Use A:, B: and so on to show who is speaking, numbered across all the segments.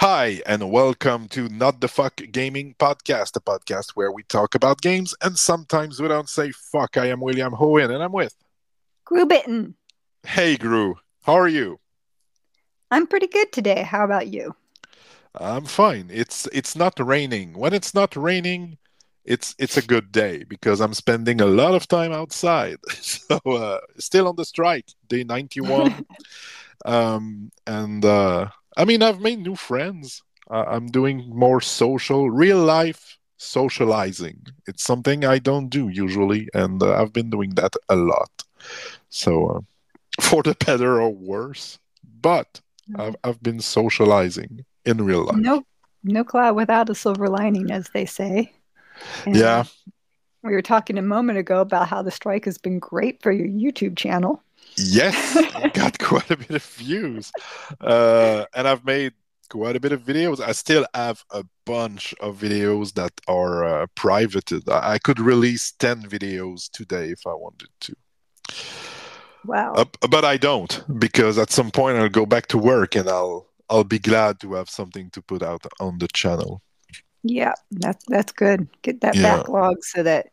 A: Hi, and welcome to Not the Fuck Gaming Podcast, a podcast where we talk about games and sometimes we don't say fuck. I am William Hohen and I'm with.
B: Grubitten.
A: Hey, Gru. How are you?
B: I'm pretty good today. How about you?
A: I'm fine. It's not raining. When it's not raining, it's a good day because I'm spending a lot of time outside. So still on the strike, day 91. And I mean, I've made new friends. I'm doing more real life socializing. It's something I don't do usually, and I've been doing that a lot. So, for the better or worse, but I've been socializing in real life.
B: No, no cloud without a silver lining, as they say.
A: Yeah,
B: And we were talking a moment ago about how the strike has been great for your YouTube channel.
A: yes, I got quite a bit of views, and I've made quite a bit of videos. I still have a bunch of videos that are privated. I could release 10 videos today if I wanted to.
B: Wow.
A: But I don't because at some point I'll go back to work and I'll be glad to have something to put out on the channel.
B: Yeah, that's good. Get that
A: Yeah.
B: backlog so that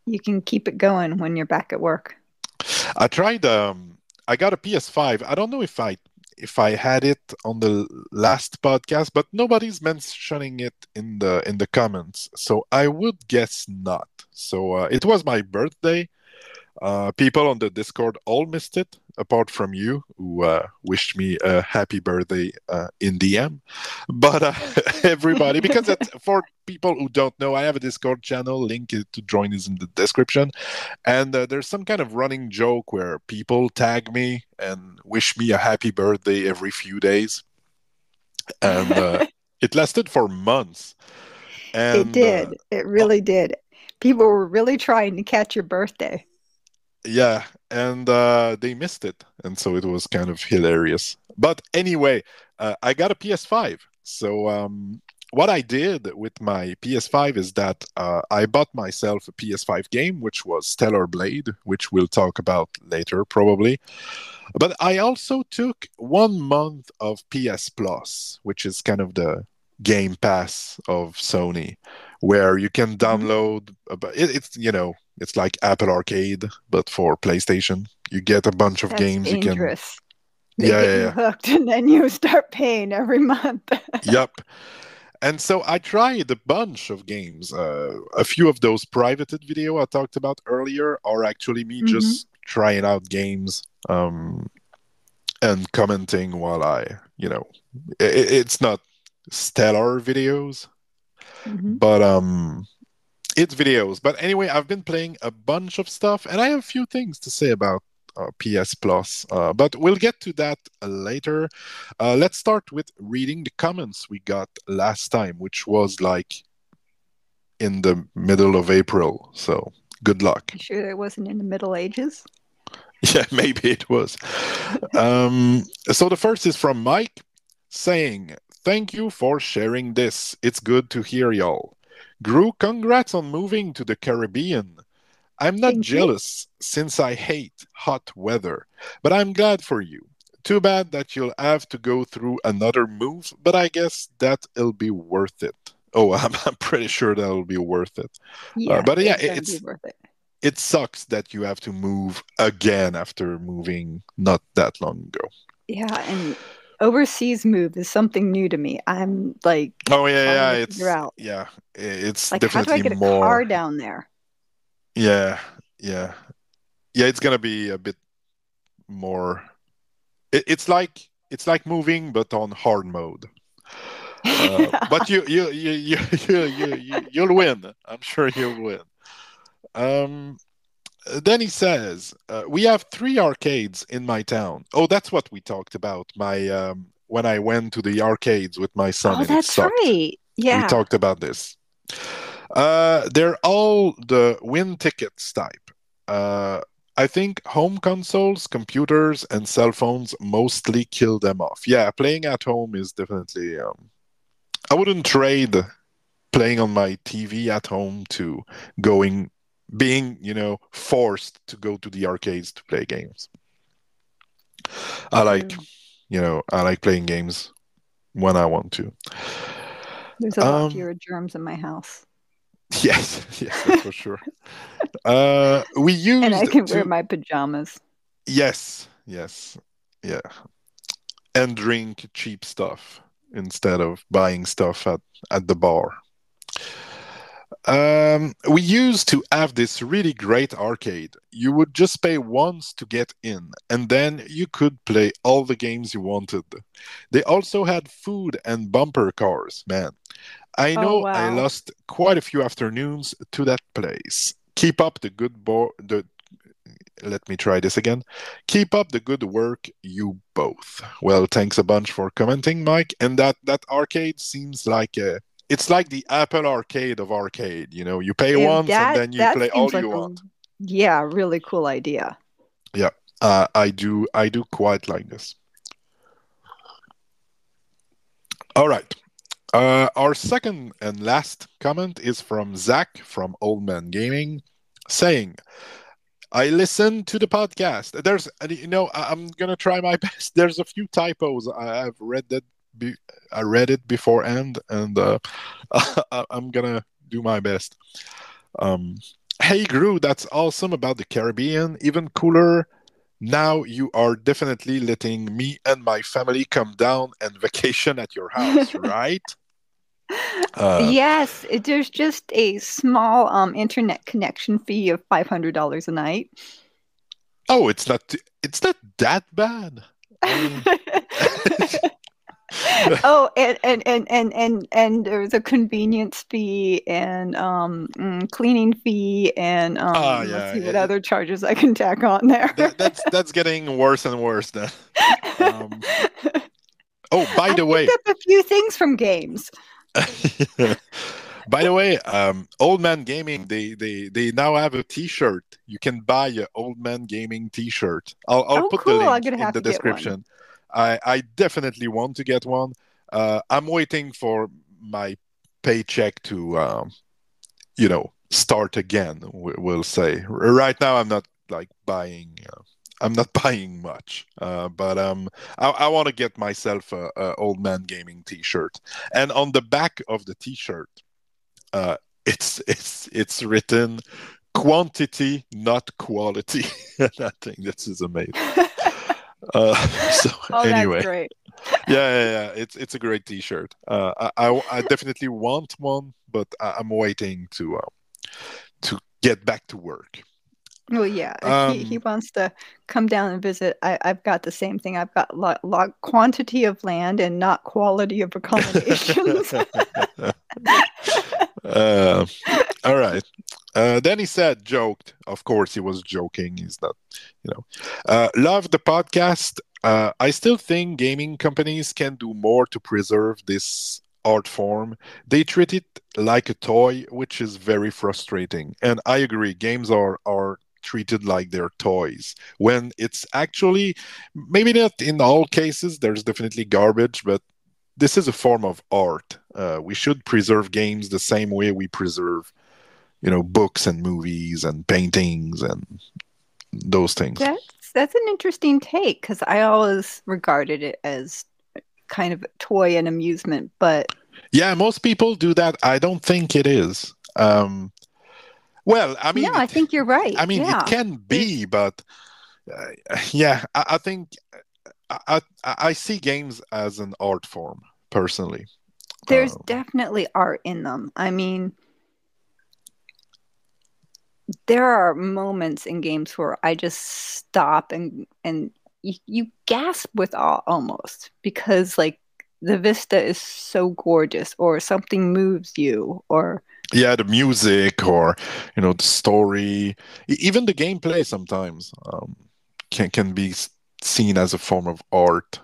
B: you can keep it going when you're back at work.
A: I tried I got a PS5. I don't know if I had it on the last podcast, but nobody's mentioning it in the comments. So I would guess not. So it was my birthday. People on the Discord all missed it, apart from you, who wished me a happy birthday in DM. But everybody, because for people who don't know, I have a Discord channel. Link to join is in the description. And there's some kind of running joke where people tag me and wish me a happy birthday every few days. And it lasted for months.
B: It
A: And
B: did. It really did. People were really trying to catch your birthday.
A: yeah, and they missed it, and so it was kind of hilarious. But anyway, I got a PS5. So what I did with my PS5 is that I bought myself a PS5 game, which was Stellar Blade, which we'll talk about later probably. But I also took 1 month of PS Plus, which is kind of the Game Pass of Sony, where you can
B: Mhm.
A: download. It's it's like Apple Arcade, but for PlayStation. You get a bunch of
B: That's
A: games. You can,
B: dangerous. They
A: yeah,
B: get
A: yeah,
B: you
A: yeah.
B: hooked and then you start paying every month.
A: Yep. And so I tried a bunch of games. A few of those privated video I talked about earlier are actually me
B: Hmm.
A: just trying out games. And commenting while it's not stellar videos,
B: Hmm.
A: but it's videos. But anyway, I've been playing a bunch of stuff, and I have a few things to say about PS Plus. But we'll get to that later. Let's start with reading the comments we got last time, which was like in the middle of April. So good luck.
B: You sure it wasn't in the Middle Ages?
A: Yeah, maybe it was. So the first is from Mike saying, "Thank you for sharing this. It's good to hear y'all. Gru, congrats on moving to the Caribbean. I'm not
B: Thank you.
A: jealous since I hate hot weather, but I'm glad for you. Too bad that you'll have to go through another move, but I guess that it'll be worth it." Oh, I'm pretty sure that'll be worth it.
B: Yeah,
A: But yeah,
B: it's going to be worth it.
A: it sucks that you have to move again after moving not that long ago.
B: Yeah, and overseas move is something new to me. I'm like
A: Oh yeah,
B: trying
A: yeah,
B: to figure out,
A: it's
B: like, how do I
A: definitely
B: get a car
A: more.
B: down there?
A: Yeah, yeah, yeah. It's gonna be a bit more. It's like moving, but on hard mode. But you'll win. I'm sure you'll win. Um, then he says, "We have three arcades in my town." Oh, that's what we talked about. My when I went to the arcades with my son
B: Oh,
A: and it
B: that's
A: sucked.
B: right.
A: We
B: Yeah.
A: talked about this. They're all the win tickets type. Uh, I think home consoles, computers, and cell phones mostly kill them off. Yeah, playing at home is definitely. I wouldn't trade playing on my TV at home to going, being, forced to go to the arcades to play games. I like,
B: True.
A: I like playing games when I want to.
B: There's a lot
A: Um,
B: fewer germs in my house.
A: yes, yes, that's for sure. We
B: And I
A: used
B: can wear
A: to,
B: my pajamas.
A: yes, yes, yeah, and drink cheap stuff instead of buying stuff at the bar. We used to have this really great arcade. You would just pay once to get in, and then you could play all the games you wanted. They also had food and bumper cars, man. I
B: Oh,
A: know I
B: wow.
A: lost quite a few afternoons to that place. Keep up the good let me try this again. Keep up the good work, you both. Well, thanks a bunch for commenting, Mike. And that arcade seems like it's like the Apple Arcade of arcade. You know, you pay
B: If
A: once and
B: that
A: then you
B: that
A: play
B: seems
A: all
B: like
A: you
B: a
A: want.
B: yeah, really cool idea.
A: Yeah, I do quite like this. All right. Our second and last comment is from Zach from Old Man Gaming, saying, I listened to the podcast. I'm gonna try my best. There's a few typos. I've read that. I read it beforehand, and I'm gonna do my best. Um, hey, Gru, that's awesome about the Caribbean. Even cooler. Now you are definitely letting me and my family come down and vacation at your house, right? Uh,
B: Yes, there's just a small internet connection fee of $500 a night.
A: oh, it's not that bad. I mean,
B: Oh, and there's a convenience fee and cleaning fee and let's
A: yeah,
B: see what other charges I can tack on there.
A: that's getting worse and worse then. Um, oh, by
B: I
A: the
B: picked
A: way,
B: up a few things from games.
A: by the way, Old Man Gaming, they now have a T-shirt. You can buy a Old Man Gaming T-shirt. I'll
B: Oh,
A: put the
B: cool. I'm
A: link
B: gonna
A: in
B: have
A: the
B: to get one.
A: description. I definitely want to get one. I'm waiting for my paycheck to start again. We'll say. Right now, I'm not like buying. I'm not buying much, but I want to get myself a old man gaming T-shirt, and on the back of the T-shirt, uh, it's written quantity, not quality. And I think this is amazing. So
B: Oh, that's
A: anyway,
B: great.
A: yeah. It's a great T-shirt. I definitely want one, but I'm waiting to get back to work.
B: Well, yeah, if he
A: Um,
B: wants to come down and visit, I've got the same thing. I've got quantity of land and not quality of accommodations.
A: uh, all right. Then he said, joked. Of course, he was joking. He's not, love the podcast. I still think gaming companies can do more to preserve this art form. They treat it like a toy, which is very frustrating. And I agree, games are treated like they're toys when it's actually maybe not in all cases. There's definitely garbage, but this is a form of art. We should preserve games the same way we preserve, books and movies and paintings and those things.
B: That's an interesting take because I always regarded it as kind of a toy and amusement, but
A: Yeah, most people do that. I don't think it is. Well,
B: no, I think you're right.
A: it
B: Yeah.
A: can
B: There's
A: be, but yeah, I think I see games as an art form personally.
B: there's
A: Um,
B: definitely art in them. I mean, there are moments in games where I just stop and you gasp with awe almost because like the vista is so gorgeous or something moves you or
A: yeah, the music or the story, even the gameplay sometimes can be seen as a form of art.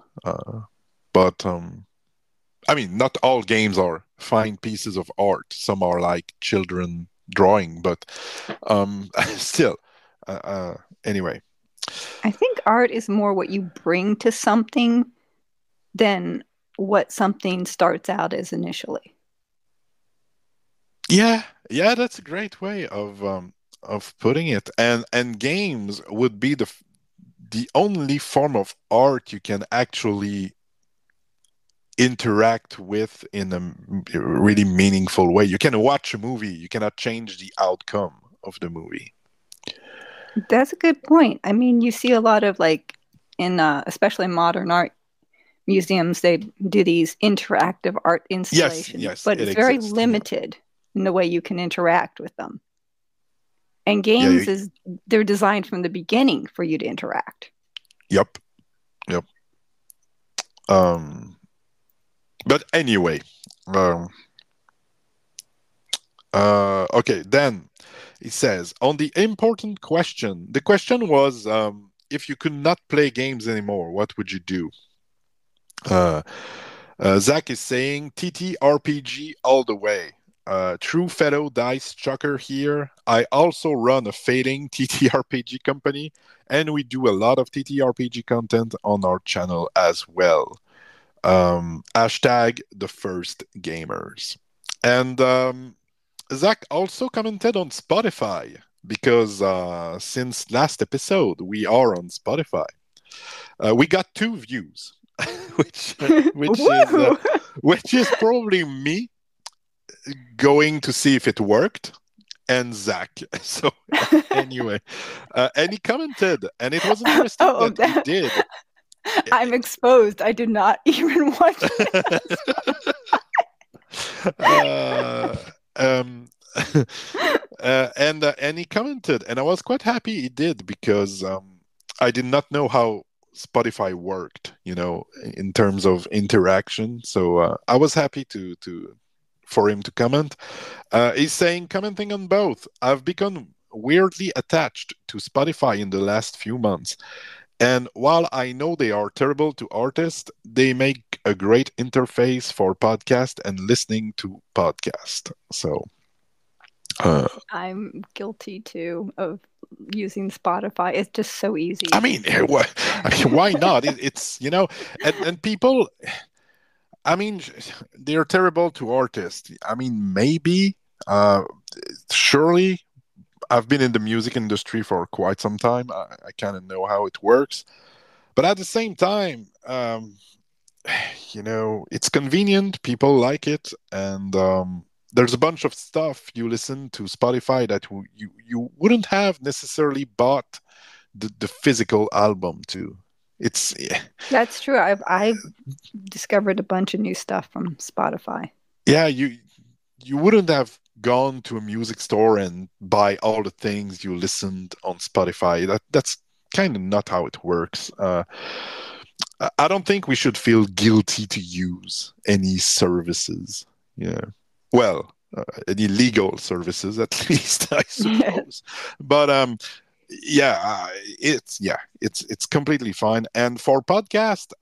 A: But not all games are fine pieces of art. Some are like children drawing, but still. Uh, uh, anyway,
B: I think art is more what you bring to something than what something starts out as initially.
A: yeah, that's a great way of putting it. And games would be the only form of art you can actually interact with in a really meaningful way. You can watch a movie, you cannot change the outcome of the movie.
B: That's a good point. I mean, you see a lot of like in especially modern art museums, they do these interactive art
A: Yes,
B: installations,
A: yes,
B: but
A: it
B: it's very
A: exists. Yeah,
B: limited in the way you can interact with them. And
A: yeah,
B: games is they're designed from the beginning for you to interact.
A: yep, yep. Um, but anyway, um, okay, then it says on the important question. The question was, if you could not play games anymore, what would you do? Uh, Zach is saying TTRPG all the way. True fellow dice chucker here. I also run a fading TTRPG company, and we do a lot of TTRPG content on our channel as well. Hashtag the first gamers. And Zach also commented on Spotify because since last episode we are on Spotify. We got 2 views, which which is uh,
B: Woo!
A: which is probably me going to see if it worked and Zach. So anyway, and he commented, and it was interesting
B: Oh,
A: that he did.
B: I'm exposed. I did not even watch
A: uh, um, and he commented, and I was quite happy he did because I did not know how Spotify worked, in terms of interaction. So I was happy to for him to comment. He's saying commenting on both. I've become weirdly attached to Spotify in the last few months. And while I know they are terrible to artists, they make a great interface for podcast and listening to podcast. So, uh,
B: I'm guilty too of using Spotify. It's just so
A: I
B: easy.
A: mean, why not? It's and people. I mean, they're terrible to artists. I mean, maybe, uh, surely. I've been in the music industry for quite some time. I kind of know how it works, but at the same time, it's convenient. People like it, and there's a bunch of stuff you listen to Spotify that you wouldn't have necessarily bought the physical album to. It's
B: That's true. I've discovered a bunch of new stuff from Spotify.
A: yeah, you wouldn't have gone to a music store and buy all the things you listened on Spotify. That's kind of not how it works. I don't think we should feel guilty to use any services. Yeah. Well, any legal services at least, I suppose. But yeah, it's completely fine. And for podcast,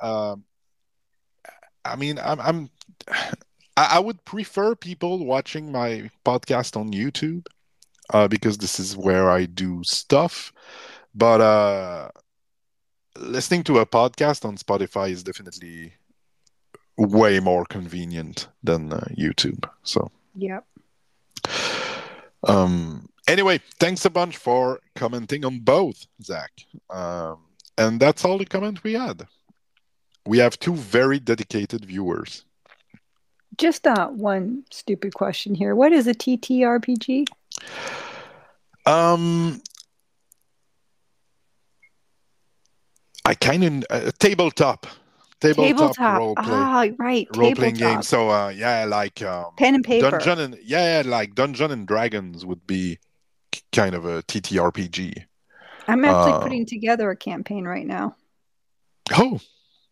A: I mean, I would prefer people watching my podcast on YouTube because this is where I do stuff. But listening to a podcast on Spotify is definitely way more convenient than YouTube. So,
B: Yep.
A: anyway, thanks a bunch for commenting on both, Zach. And that's all the comment we had. We have 2 very dedicated viewers.
B: Just one stupid question here. What is a TTRPG?
A: Um, I kind of tabletop
B: Ah, right.
A: role playing game.
B: Tabletop.
A: So yeah, like
B: Pen and paper.
A: like Dungeon and Dragons would be kind of a TTRPG.
B: I'm actually
A: Uh,
B: putting together a campaign right now.
A: oh,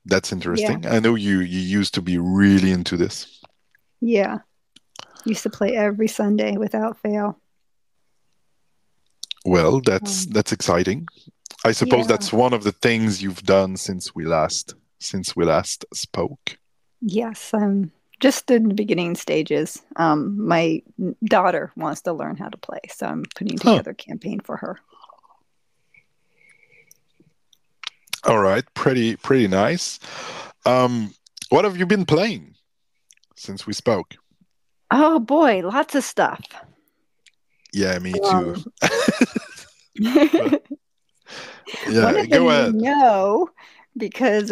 A: that's
B: Yeah.
A: interesting. I know you used to be really into this.
B: Yeah. Used to play every Sunday without fail.
A: Well, that's
B: Um,
A: that's exciting. I suppose
B: yeah.
A: that's one of the things you've done since we last spoke.
B: Yes. I'm just in the beginning stages. My daughter wants to learn how to play, so I'm putting
A: Huh.
B: together a campaign for her.
A: All right. Pretty nice. Um, what have you been playing since we spoke?
B: Oh boy, lots of stuff.
A: Yeah, me too.
B: Um,
A: But
B: one
A: yeah,
B: of them
A: go
B: you
A: ahead.
B: know. because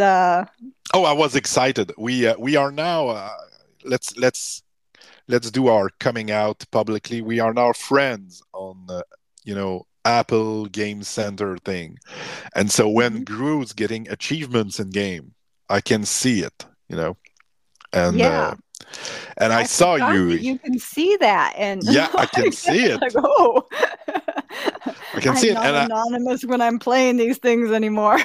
A: Oh, I was excited. We are now. Let's do our coming out publicly. We are now friends on Apple Game Center thing, and so when
B: Mhm.
A: Gru's getting achievements in game, I can see it. And
B: Yeah,
A: and I
B: I
A: saw
B: forgot that
A: you.
B: you can see that, and
A: Yeah, I can
B: like,
A: see
B: like,
A: it.
B: oh,
A: I can see
B: I'm
A: it,
B: not
A: and
B: anonymous when I'm playing these things anymore.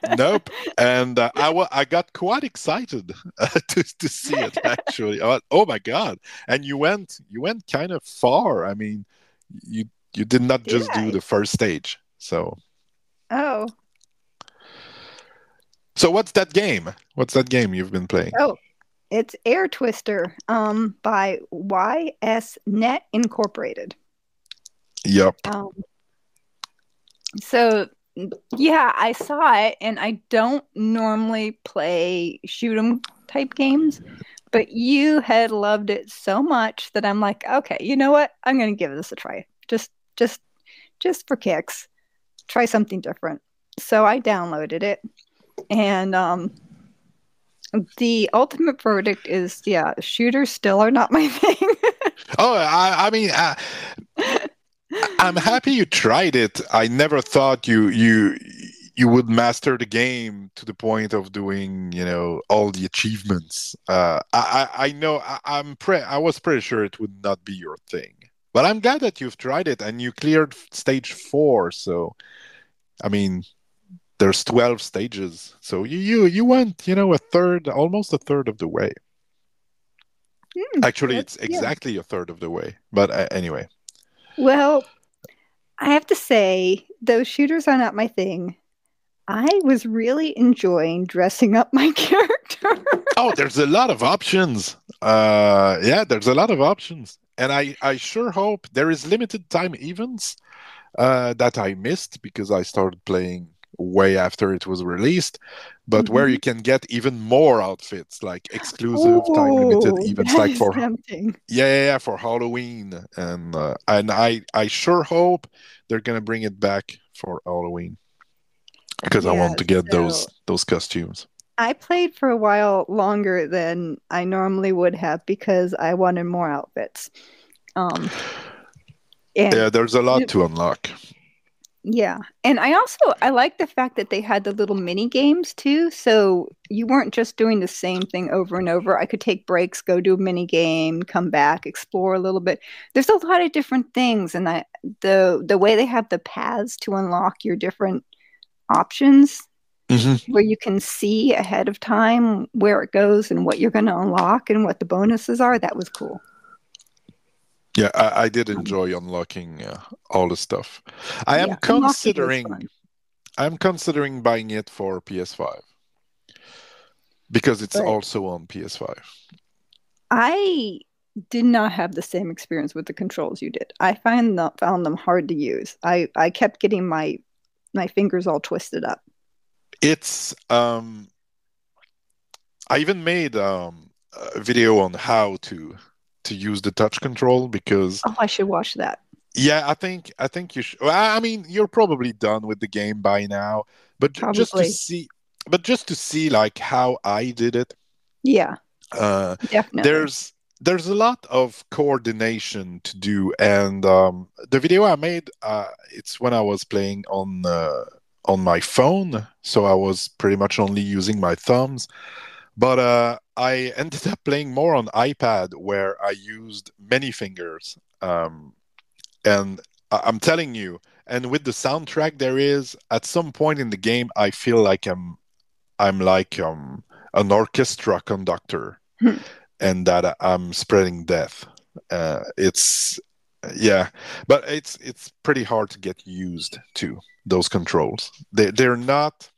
A: nope. And I got quite excited to see it actually. Oh my god! And you went kind of far. I mean, you you did not
B: Did
A: just do
B: I?
A: the first stage.
B: Oh,
A: So what's that game? What's that game you've been playing?
B: oh, it's Air Twister, by YS Net Incorporated.
A: Yup.
B: Um, so yeah, I saw it, and I don't normally play shoot 'em type games, but you had loved it so much that I'm like, okay, you know what? I'm gonna give this a try. Just, just for kicks. Try something different. So I downloaded it, and the ultimate verdict is, yeah, shooters still are not my thing.
A: Oh, I mean, I'm happy you tried it. I never thought you would master the game to the point of doing all the achievements. I know I was pretty sure it would not be your thing, but I'm glad that you've tried it and you cleared stage 4. So I mean, there's 12 stages, so you went a third, almost a third of the way. Actually, it's
B: Yeah.
A: exactly a third of the way. But anyway.
B: Well, I have to say, those shooters are not my thing. I was really enjoying dressing up my character.
A: Oh, there's a lot of options. Yeah, there's a lot of options. And I sure hope there is limited time events that I missed because I started playing way after it was released, but where you
B: Mhm.
A: can get even more outfits, like exclusive time limited
B: Oh,
A: events,
B: that
A: like
B: is
A: for
B: tempting.
A: yeah, for Halloween. And I sure hope they're gonna bring it back for Halloween because I
B: Yeah,
A: want to get those
B: so
A: those costumes.
B: I played for a while longer than I normally would have because I wanted more outfits. Um, and
A: Yeah, there's a lot to unlock.
B: yeah, and I like the fact that they had the little mini games too, so you weren't just doing the same thing over and over. I could take breaks, go do a mini game, come back, explore a little bit. There's a lot of different things, and the way they have the paths to unlock your different options,
A: Hmm.
B: where you can see ahead of time where it goes and what you're going to unlock and what the bonuses are, that was cool.
A: Yeah, I did
B: Um,
A: enjoy unlocking all the stuff. I am
B: yeah, unlocking is
A: considering
B: fun.
A: I'm considering buying it for PS5 because it's
B: But
A: also on PS5.
B: I did not have the same experience with the controls you did. Found them hard to use. I kept getting my fingers all twisted up.
A: It's I even made a video on how to use the touch control because
B: Oh, I should watch that.
A: yeah, I think you should. Well, I mean, you're probably done with the game by now, but
B: Probably.
A: just to see like how I did it.
B: Yeah,
A: Uh,
B: definitely.
A: there's a lot of coordination to do, and the video I made, it's when I was playing on my phone, so I was pretty much only using my thumbs. But I ended up playing more on iPad, where I used many fingers. And I'm telling you, and with the soundtrack there is, at some point in the game, I feel like I'm like an orchestra conductor, and that I'm spreading death. It's yeah, but it's pretty hard to get used to those controls. They're not.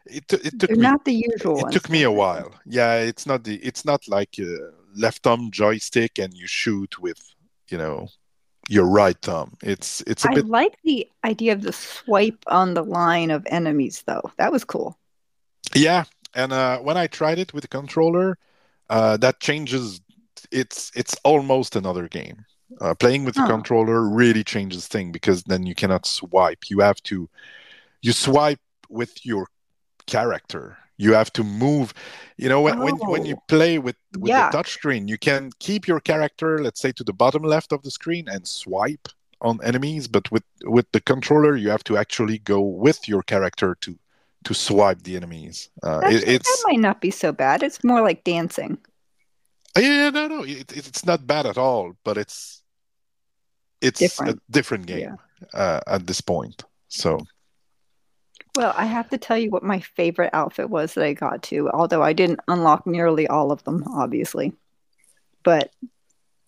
A: It
B: They're
A: took me
B: not the usual
A: it
B: ones,
A: took me a
B: definitely.
A: while. Yeah, it's not like a left thumb joystick and you shoot with you know your right thumb. It's a
B: I
A: bit.
B: like the idea of the swipe on the line of enemies, though. That was cool.
A: Yeah, and when I tried it with the controller, that changes. It's almost another game. Playing with the
B: Huh.
A: controller really changes thing because then you cannot swipe. You swipe with your character. You have to move. When you
B: Oh,
A: play with the
B: yuck.
A: touchscreen, you can keep your character, let's say, to the bottom left of the screen and swipe on enemies. But with the controller, you have to actually go with your character to swipe the enemies.
B: Actually, that might not be so bad. It's more like dancing.
A: Yeah, no, it's not bad at all, but it's a
B: Different.
A: different
B: Yeah.
A: game at this point. So,
B: Well, I have to tell you what my favorite outfit was that I got to, although I didn't unlock nearly all of them, obviously. But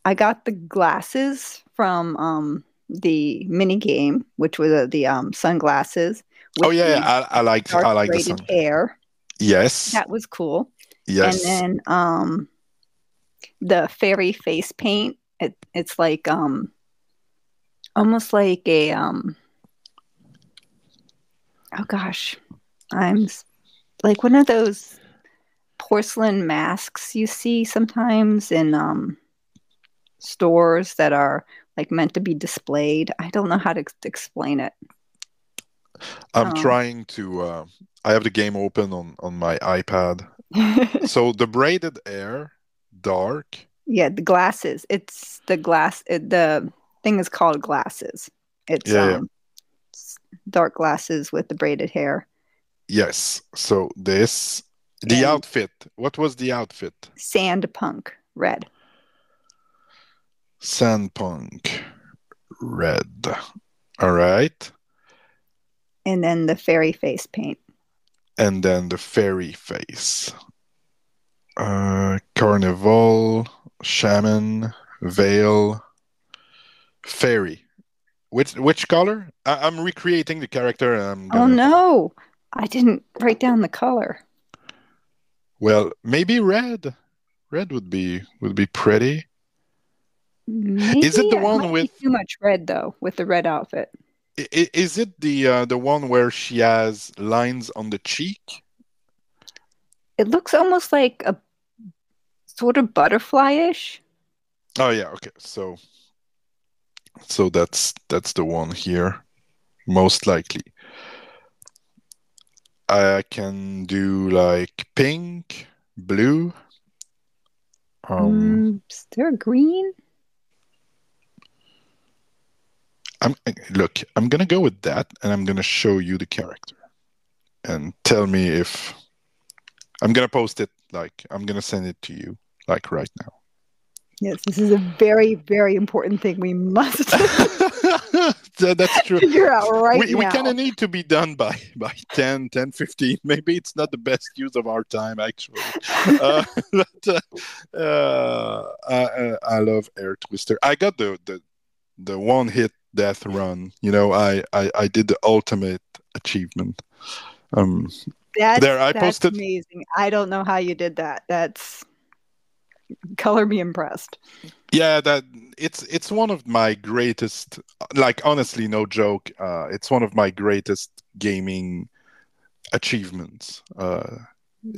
B: I got the glasses from the mini game, which were the sunglasses
A: oh
B: with
A: yeah,
B: the
A: yeah, I
B: dark
A: like the
B: braided
A: song.
B: hair.
A: Yes,
B: That was cool. And
A: yes.
B: then the fairy face paint. It's like almost like a oh gosh, I'm like one of those porcelain masks you see sometimes in stores that are like meant to be displayed. I don't know how to explain it.
A: I'm
B: Um,
A: trying to. I have the game open on my iPad. So the braided hair, dark.
B: yeah, the glasses. It's the glass. The thing is called glasses. It's
A: Yeah, yeah.
B: dark glasses with the braided hair
A: Yes. So the
B: and
A: outfit. What was the outfit?
B: sand punk red.
A: Sandpunk red. All right.
B: And then the fairy face paint.
A: And then the fairy face. Carnival, shaman, veil, fairy. Which color? I'm recreating the character and I'm
B: Oh
A: gonna.
B: no, I didn't write down the color.
A: Well, maybe red. Red would be pretty. Is
B: Maybe
A: it the
B: it
A: one
B: might be
A: with?
B: too much red though with the red outfit.
A: Is it the one where she has lines on the cheek?
B: It looks almost like a sort of butterfly-ish.
A: Oh yeah, okay. So that's the one here, most likely. I can do like pink, blue. Um,
B: Is there green?
A: I'm look. I'm gonna go with that, and I'm gonna show you the character, and tell me if I'm gonna post it. Like I'm gonna send it to you, like right now.
B: Yes, this is a very, very important thing we must
A: That's true.
B: figure out right
A: We kind of
B: now.
A: need to be done by 10, 15. Maybe it's not the best use of our time, actually. But I love Air Twister. I got the one hit death run. I did the ultimate achievement. Um, there, I
B: That's
A: posted.
B: amazing. I don't know how you did that. That's color me impressed.
A: Yeah, that it's one of my greatest. Like honestly, no joke. It's one of my greatest gaming achievements.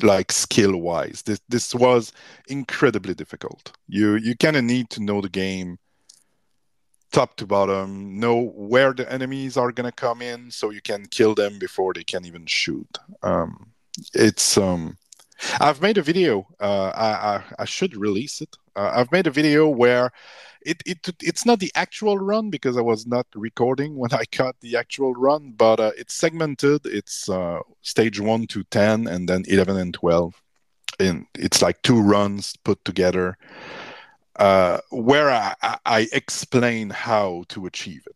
A: Like skill wise, this was incredibly difficult. You kind of need to know the game top to bottom, know where the enemies are gonna come in, so you can kill them before they can even shoot. It's I've made a video. I should release it. I've made a video where it's not the actual run because I was not recording when I cut the actual run, but it's segmented. It's stage 1 to 10, and then 11 and 12. And it's like two runs put together, where I explain how to achieve it.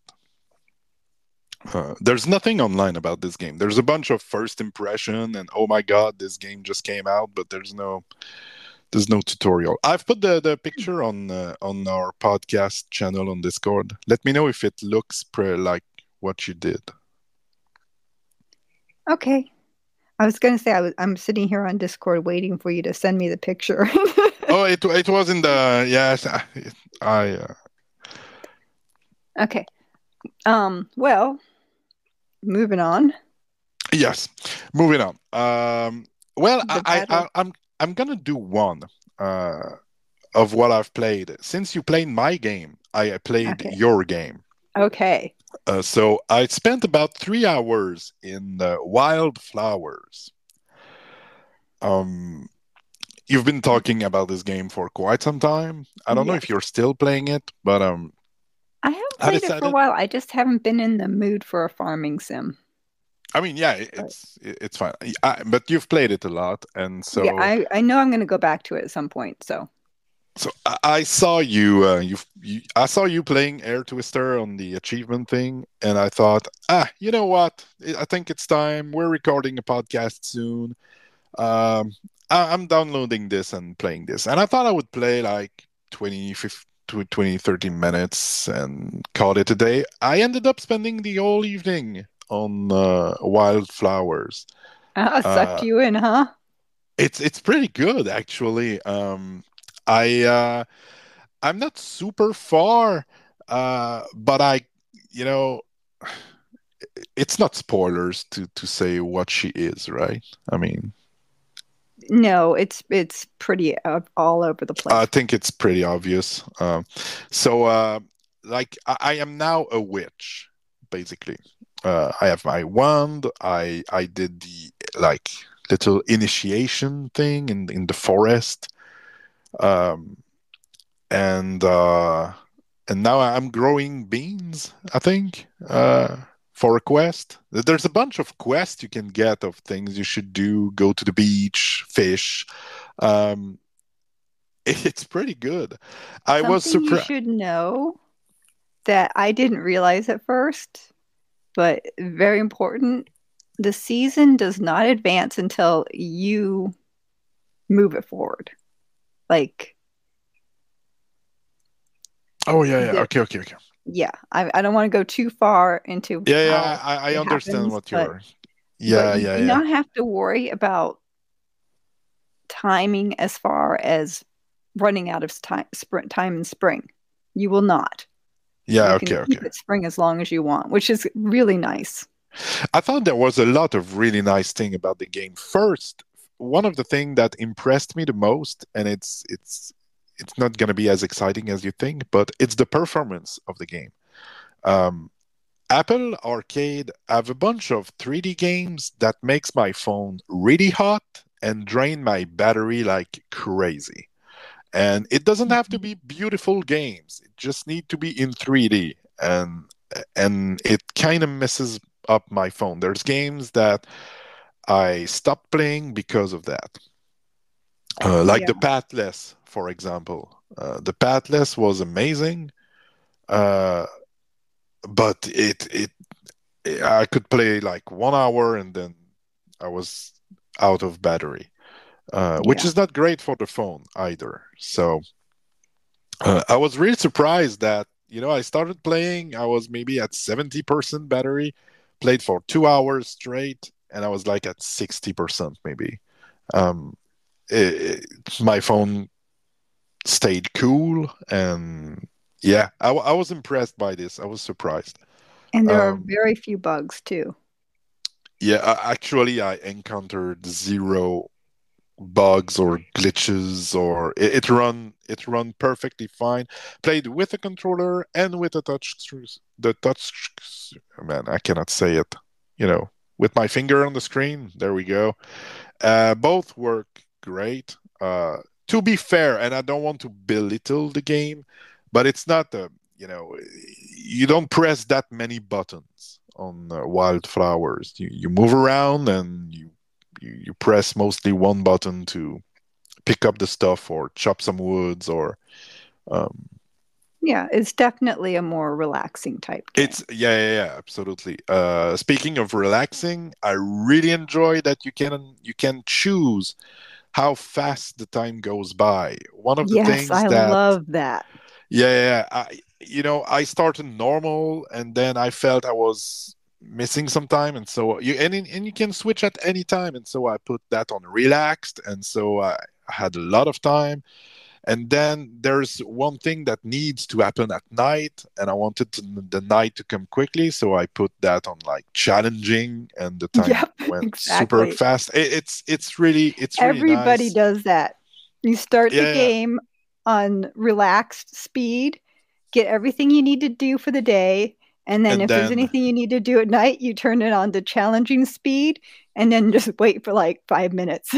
A: There's nothing online about this game. There's a bunch of first impression and oh my god, this game just came out, but there's no tutorial. I've put the picture on our podcast channel on Discord. Let me know if it looks like what you did.
B: Okay. I was going to say I'm sitting here on Discord waiting for you to send me the picture.
A: Oh, it was in the yes. I
B: Okay. Well, moving on.
A: Yes. Moving on. Well,
B: The battle.
A: I'm gonna do one uh, of what I've played. Since you played my game, I played
B: Okay.
A: your game.
B: Okay.
A: So I spent about 3 hours in Wildflowers. Um, you've been talking about this game for quite some time. I don't know if
B: Yes.
A: you're still playing it, but
B: I haven't
A: I
B: played it for a
A: decided.
B: while. I just haven't been in the mood for a farming sim.
A: I mean, yeah,
B: But
A: it's fine. But you've played it a lot, and
B: yeah,
A: so
B: I know I'm going to go back to it at some point. So
A: I saw you, I saw you playing Air Twister on the achievement thing, and I thought, you know what? I think it's time. We're recording a podcast soon. Um, I'm downloading this and playing this, and I thought I would play like 20, 50, to 20, 30 minutes and call it a day. I ended up spending the whole evening on Wildflowers.
B: sucked
A: Uh,
B: you in, huh?
A: it's pretty good actually. I I'm not super far, but you know, it's not spoilers to say what she is, right? I mean,
B: No, it's pretty all over the
A: I
B: place.
A: think it's pretty obvious. So, like, I am now a witch, basically. I have my wand. I did the like little initiation thing in the forest. Um, and now I'm growing beans, I think, for a quest. There's a bunch of quests you can get of things you should do. Go to the beach, fish. Um, it's pretty good. I was
B: Something you
A: surprised.
B: should know that I didn't realize at first, but very important. The season does not advance until you move it forward. Like
A: Oh yeah, yeah.
B: the
A: Okay, okay, okay.
B: yeah, I don't want to go too far into
A: Yeah, yeah.
B: how
A: I
B: it
A: understand
B: happens,
A: what you're.
B: but
A: Yeah,
B: you
A: yeah,
B: do
A: yeah,
B: not have to worry about timing as far as running out of time in spring. You will not.
A: yeah.
B: You can
A: Okay, okay.
B: keep it spring as long as you want, which is really nice.
A: I thought there was a lot of really nice thing about the game. First, one of the things that impressed me the most, and it's not going to be as exciting as you think, but it's the performance of the game. Um, Apple Arcade have a bunch of 3D games that makes my phone really hot and drain my battery like crazy. And it doesn't have to
B: Mhm.
A: be beautiful games. It just need to be in 3D, and it kind of messes up my phone. There's games that I stopped playing because of that. Like
B: Yeah,
A: the Pathless, for example. The Pathless was amazing, uh, but I could play like 1 hour and then I was out of battery, which
B: yeah,
A: is not great for the phone either. So I was really surprised that I started playing. I was maybe at 70% battery, played for 2 hours straight, and I was like at 60% maybe. Um, my phone stayed cool, and yeah, I was impressed by this. I was surprised.
B: and there are
A: Um,
B: very few bugs too.
A: yeah, actually, I encountered zero bugs or glitches, or it run perfectly fine. Played with a controller and with a touch, man, I cannot say it, with my finger on the screen. There we go. Both work great. To be fair, and I don't want to belittle the game, but it's not you don't press that many buttons on Wildflowers. You move around and you press mostly one button to pick up the stuff or chop some woods or um,
B: Yeah, it's definitely a more relaxing type game.
A: it's yeah, yeah, yeah, absolutely. Speaking of relaxing, I really enjoy that you can choose how fast the time goes by. One of the
B: Yes,
A: things
B: I
A: that
B: love that.
A: yeah, yeah, yeah, I started normal and then I felt I was missing some time, and so you can switch at any time, and so I put that on relaxed, and so I had a lot of time. And then there's one thing that needs to happen at night, and I wanted the night to come quickly, so I put that on like challenging, and the time
B: Yep,
A: went super
B: exactly.
A: fast. It's really
B: Everybody
A: nice.
B: does that. You start the
A: Yeah,
B: game on relaxed speed, get everything you need to do for the day, and then
A: and
B: if there's
A: then
B: anything you need to do at night, you turn it on to challenging speed and then just wait for like 5 minutes.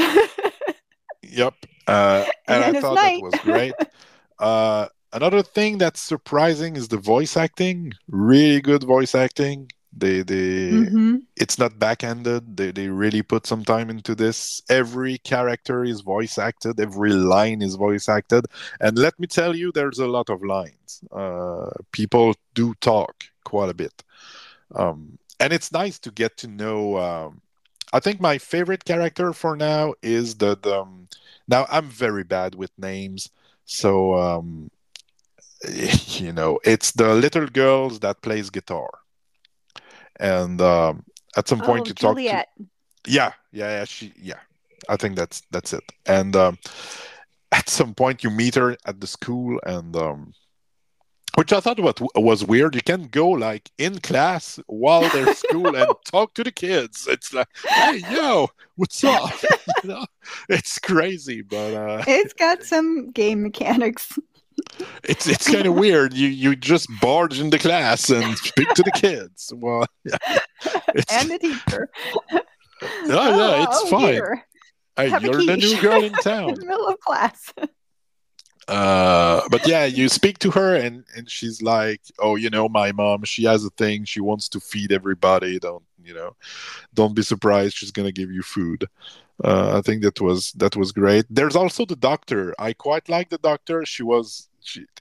A: Yep. And I
B: And it's
A: thought that
B: night.
A: was great. Another thing that's surprising is the voice acting. Really good voice acting.
B: Hmm.
A: It's not back-ended. They really put some time into this. Every character is voice acted. Every line is voice acted. And let me tell you, there's a lot of lines. People do talk quite a bit. And it's nice to get to know. I think my favorite character for now is now I'm very bad with names, so it's the little girls that plays guitar, and at some point
B: Oh,
A: you talk to.
B: Juliet.
A: Yeah, yeah. I think that's it. And at some point you meet her at the school, and which I thought was weird. You can go like in class while they're school and talk to the kids. It's like, hey, yo, what's up? you know, it's crazy, but
B: It's got some game mechanics.
A: it's kind of weird. You just barge into class and speak to the kids. Well, yeah, it's
B: And the teacher.
A: yeah, it's
B: Oh
A: fine.
B: dear.
A: Hey,
B: Have a
A: you're the
B: quiche
A: new girl in
B: in
A: town.
B: the middle of class.
A: But yeah, you speak to her, and she's like, oh, my mom, she has a thing. She wants to feed everybody. Don't be surprised. She's gonna give you food. I think that was great. There's also the doctor. I quite like the doctor.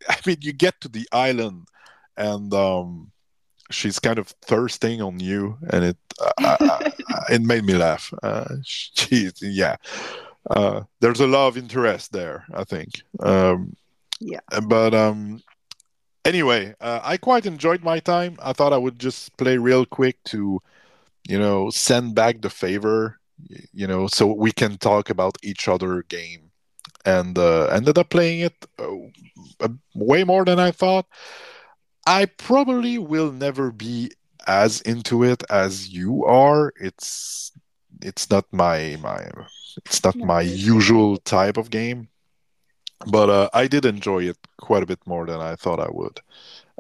A: I mean, you get to the island, and she's kind of thirsting on you, and it made me laugh. Yeah. There's a lot of interest there, I think.
B: Yeah.
A: But anyway, I quite enjoyed my time. I thought I would just play real quick to, send back the favor, so we can talk about each other game. And ended up playing it way more than I thought. I probably will never be as into it as you are. It's not
B: Not
A: my
B: your thing.
A: usual type of game, but I did enjoy it quite a bit more than I thought I would.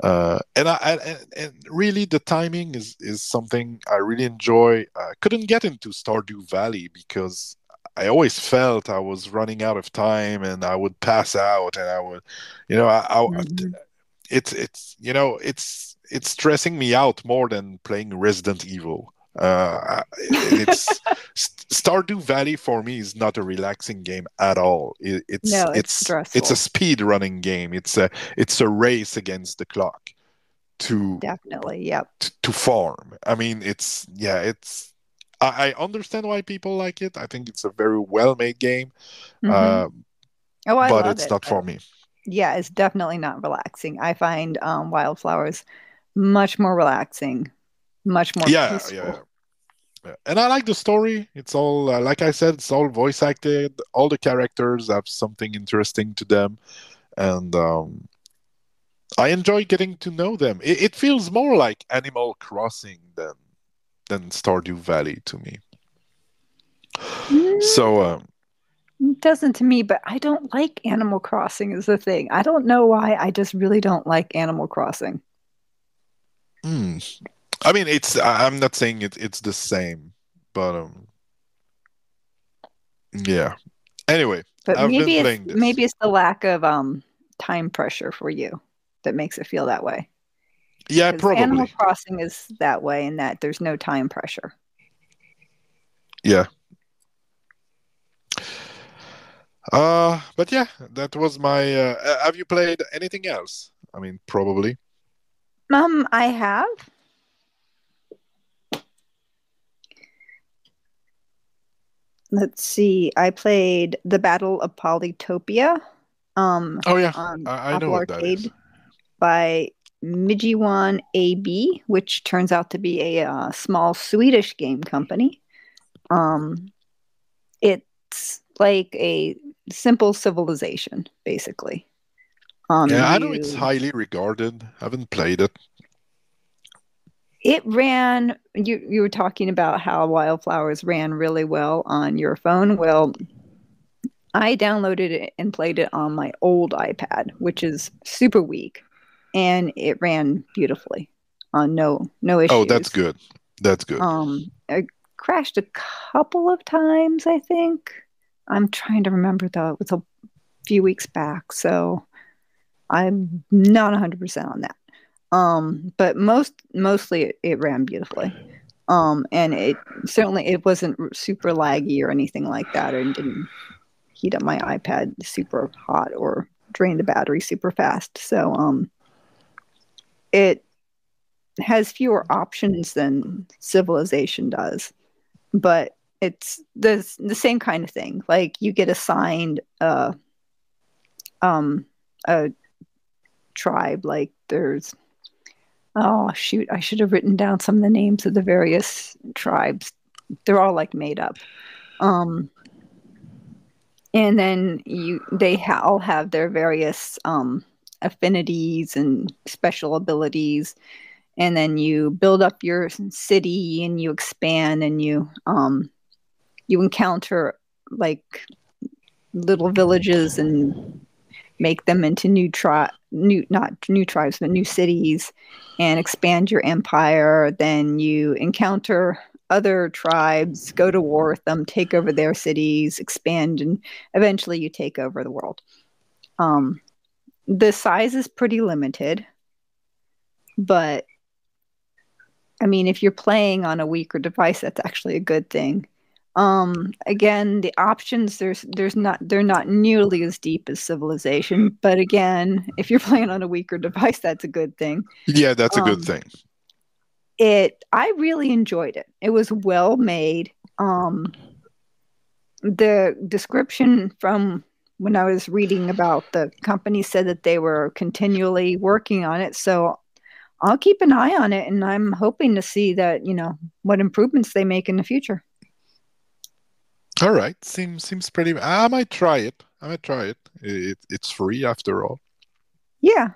A: And really, the timing is something I really enjoy. I couldn't get into Stardew Valley because I always felt I was running out of time, and I would pass out, and I would,
B: Mhm.
A: it's stressing me out more than playing Resident Evil. It's Stardew Valley for me is not a relaxing game at all.
B: No, it's
A: It's a
B: stressful.
A: speed running game. It's a race against the clock to
B: Definitely. Yep.
A: to farm. I mean, I understand why people like it. I think it's a very well made game,
B: Hmm.
A: uh,
B: Oh, I
A: but
B: love
A: it's
B: it.
A: not for me.
B: Yeah, it's definitely not relaxing. I find wildflowers much more relaxing, much more
A: Yeah, yeah,
B: peaceful.
A: yeah. Yeah. And I like the story. It's all, like I said, it's all voice acted. All the characters have something interesting to them, and I enjoy getting to know them. It feels more like Animal Crossing than Stardew Valley to me.
B: Mm,
A: So
B: it doesn't to me, but I don't like Animal Crossing is the thing. I don't know why. I just really don't like Animal Crossing.
A: hmm. I mean, I'm not saying it's the same, but yeah. Anyway,
B: But
A: I've been
B: maybe it's
A: playing this.
B: maybe it's the lack of time pressure for you that makes it feel that way.
A: Yeah,
B: Because Animal
A: probably.
B: Crossing is that way in that there's no time pressure.
A: Yeah. But yeah, that was my. Have you played anything else? I mean, probably.
B: I have. Let's see. I played The Battle of Polytopia
A: Oh yeah,
B: on
A: I know
B: Apple
A: what that is.
B: Arcade by Mijiwan AB, which turns out to be a small Swedish game company. Um, it's like a simple civilization, basically.
A: Yeah, I know it's
B: You
A: highly regarded. Haven't played it.
B: it ran. You were talking about how Wildflowers ran really well on your phone. Well, I downloaded it and played it on my old iPad, which is super weak, and it ran beautifully on no
A: Oh, that's
B: issues.
A: good. That's good.
B: I crashed a couple of times, I think. I'm trying to remember though. It was a few weeks back, so I'm not 100% on that. But mostly it ran beautifully. And it wasn't super laggy or anything like that, and didn't heat up my iPad super hot or drain the battery super fast. So it has fewer options than Civilization does, but it's the same kind of thing. Like you get assigned a tribe. Like there's oh shoot, I should have written down some of the names of the various tribes. They're all like made up. Um, and then all have their various affinities and special abilities, and then you build up your city and you expand and you encounter like little villages and make them into not new tribes, but new cities, and expand your empire. Then you encounter other tribes, go to war with them, take over their cities, expand, and eventually you take over the world. The size is pretty limited, but I mean, if you're playing on a weaker device, that's actually a good thing. Again, the options they're not nearly as deep as Civilization, but again, if you're playing on a weaker device, that's a good thing.
A: Yeah, that's a good
B: Um,
A: thing.
B: I really enjoyed it. It was well made. The description from when I was reading about the company said that they were continually working on it, so I'll keep an eye on it, and I'm hoping to see that, what improvements they make in the future.
A: All right, seems pretty. I might try it. I might try it. It's free after all.
B: Yeah.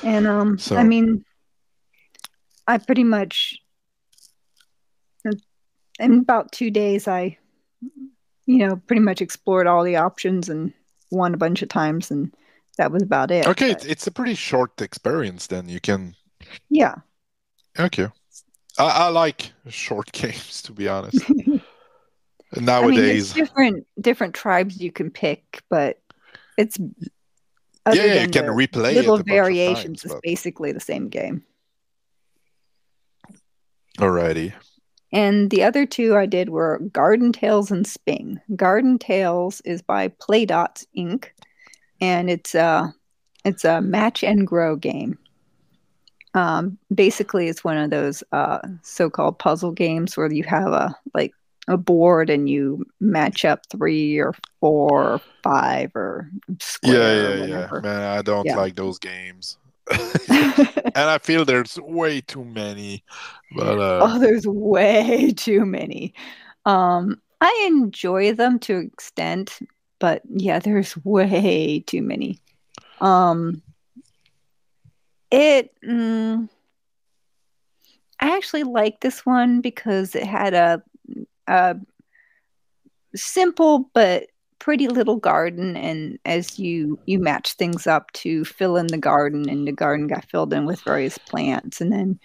B: And I
A: So
B: mean, I pretty much in about 2 days, I pretty much explored all the options and won a bunch of times, and that was about it.
A: okay,
B: But
A: it's a pretty short experience. Then you can.
B: yeah.
A: Okay, I like short games to be honest.
B: I mean, there's
A: Nowadays,
B: different tribes you can pick, but it's
A: yeah,
B: other
A: yeah, you
B: than
A: can
B: the
A: replay it
B: little
A: a bunch of
B: variations,
A: times,
B: it's
A: but
B: basically the same game.
A: alrighty.
B: And the other two I did were Garden Tales and Sping. Garden Tales is by Playdots Inc. and it's a match and grow game. Basically, it's one of those so-called puzzle games where you have a board and you match up three or four or five or
A: Yeah,
B: square or
A: yeah, yeah.
B: whatever.
A: Man, I don't
B: Yeah.
A: like those games. And I feel there's way too many. But
B: Oh, there's way too many. I enjoy them to an extent, but yeah, there's way too many. Um, it I actually like this one because it had a simple but pretty little garden, and as you match things up to fill in the garden, and the garden got filled in with various plants, and then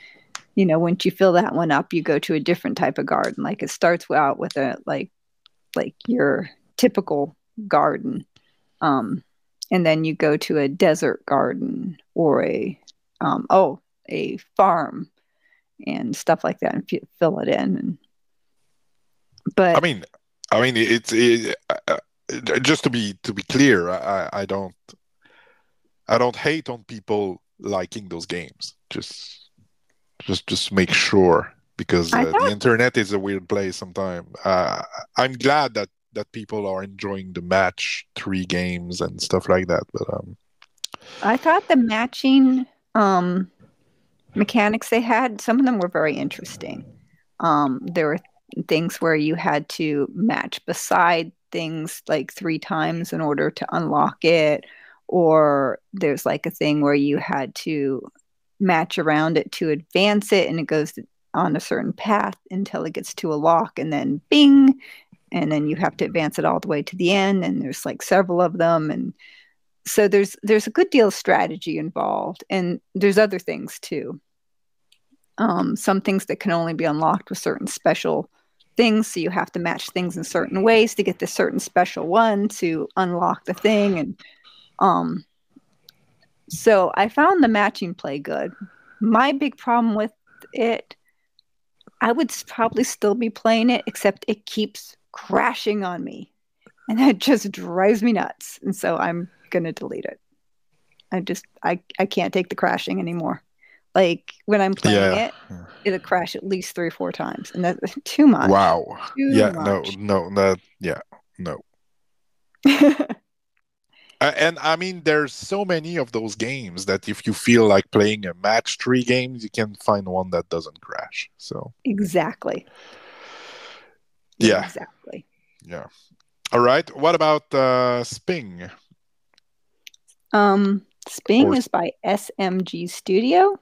B: once you fill that one up, you go to a different type of garden. Like it starts out with a like your typical garden, um and then you go to a desert garden or a farm and stuff like that, and fill it in.
A: I
B: But
A: mean, just to be clear, I don't hate on people liking those games. Just make sure because
B: I
A: the
B: thought
A: internet is a weird place sometimes. I'm glad that people are enjoying the match three games and stuff like that. But
B: I thought the matching mechanics they had, some of them were very interesting. There were things where you had to match beside things like three times in order to unlock it, or there's like a thing where you had to match around it to advance it, and it goes on a certain path until it gets to a lock, and then bing, and then you have to advance it all the way to the end, and there's like several of them, and so there's a good deal of strategy involved, and there's other things too. Some things that can only be unlocked with certain special things, so you have to match things in certain ways to get the certain special one to unlock the thing. And so I found the matching play good. My big problem with it, I would probably still be playing it, except it keeps crashing on me. And that just drives me nuts. And so I'm going to delete it. I can't take the crashing anymore. Like when I'm playing
A: Yeah.
B: it'll crash at least 3 or 4 times. And that's too much.
A: Wow.
B: Too
A: No,
B: much.
A: no. And I mean, there's so many of those games that if you feel like playing a match 3 games, you can find one that doesn't crash. So
B: Exactly.
A: yeah,
B: Exactly.
A: yeah. All right. What about Sping?
B: Sping
A: Or
B: is by SMG Studio.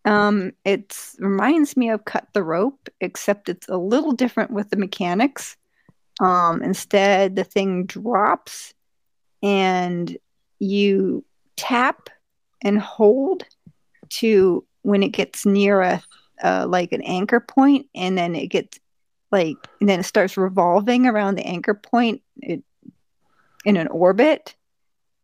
B: It reminds me of Cut the Rope, except it's a little different with the mechanics. Instead, the thing drops and you tap and hold to when it gets near a like an anchor point, and then it gets like, and then it starts revolving around the anchor point in an orbit,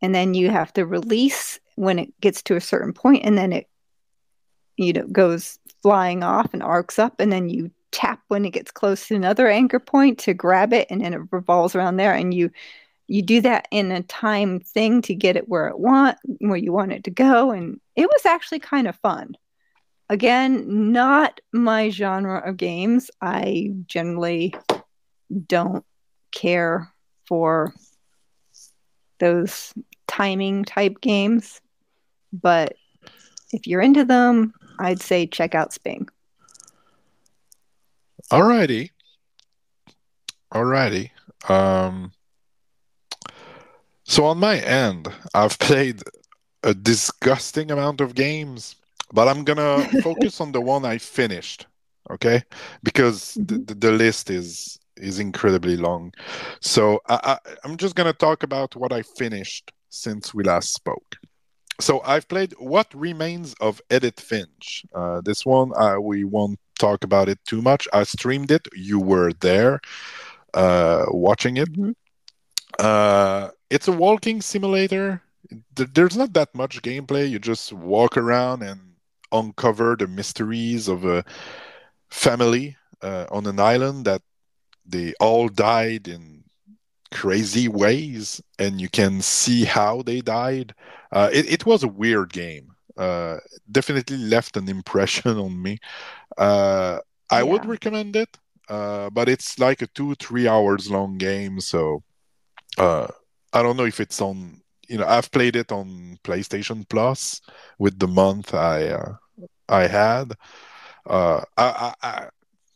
B: and then you have to release when it gets to a certain point, and then it goes flying off and arcs up, and then you tap when it gets close to another anchor point to grab it, and then it revolves around there, and you do that in a time thing to get it where you want it to go. And it was actually kind of fun. Again, not my genre of games. I generally don't care for those timing type games, but if you're into them, I'd say check out Sping.
A: alrighty, alrighty. Um, so on my end, I've played a disgusting amount of games, but I'm gonna focus on the one I finished, okay? Because
B: Mm-hmm.
A: the list is incredibly long. So I'm just gonna talk about what I finished since we last spoke. So I've played What Remains of Edith Finch. This one we won't talk about it too much. I streamed it. You were there watching it.
B: Mm-hmm.
A: It's a walking simulator. There's not that much gameplay. You just walk around and uncover the mysteries of a family on an island that they all died in crazy ways, and you can see how they died. It was a weird game. Definitely left an impression on me. I would
B: Yeah.
A: recommend it, but it's like a 2-3 hours long game, so uh, I don't know if it's on. I've played it on PlayStation Plus with the month I had.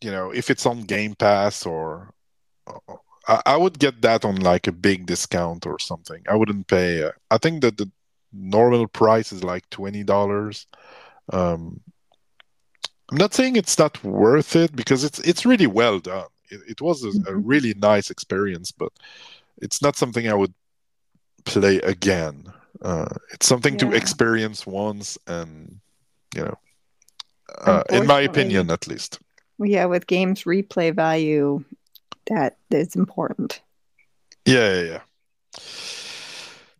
A: If it's on Game Pass or I would get that on like a big discount or something. I wouldn't pay. I think that the normal price is like $20. Um, I'm not saying it's not worth it because it's really well done. It was a
B: Mm-hmm.
A: really nice experience, but it's not something I would play again. It's something to
B: Yeah.
A: experience once, and you know, in my
B: Unfortunately,
A: opinion, at least.
B: yeah, with games replay value, that is important.
A: Yeah, yeah, yeah.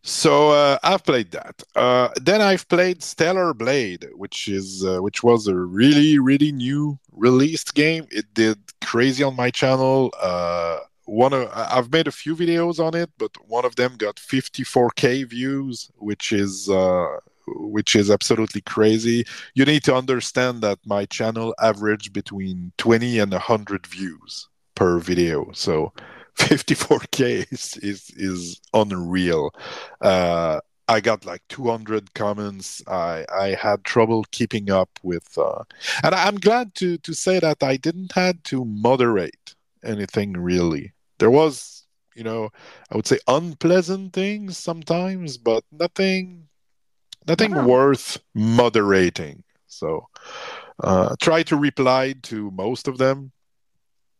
A: So I've played that. Then I've played Stellar Blade, which was a really really new released game. It did crazy on my channel. I've made a few videos on it, but one of them got 54K views, which is absolutely crazy. You need to understand that my channel averaged between 20 and 100 views per video. So 54K is unreal. I got like 200 comments. I had trouble keeping up with, and I'm glad to say that I didn't had to moderate anything really. There was, I would say unpleasant things sometimes, but nothing
B: Wow.
A: worth moderating. So try to reply to most of them.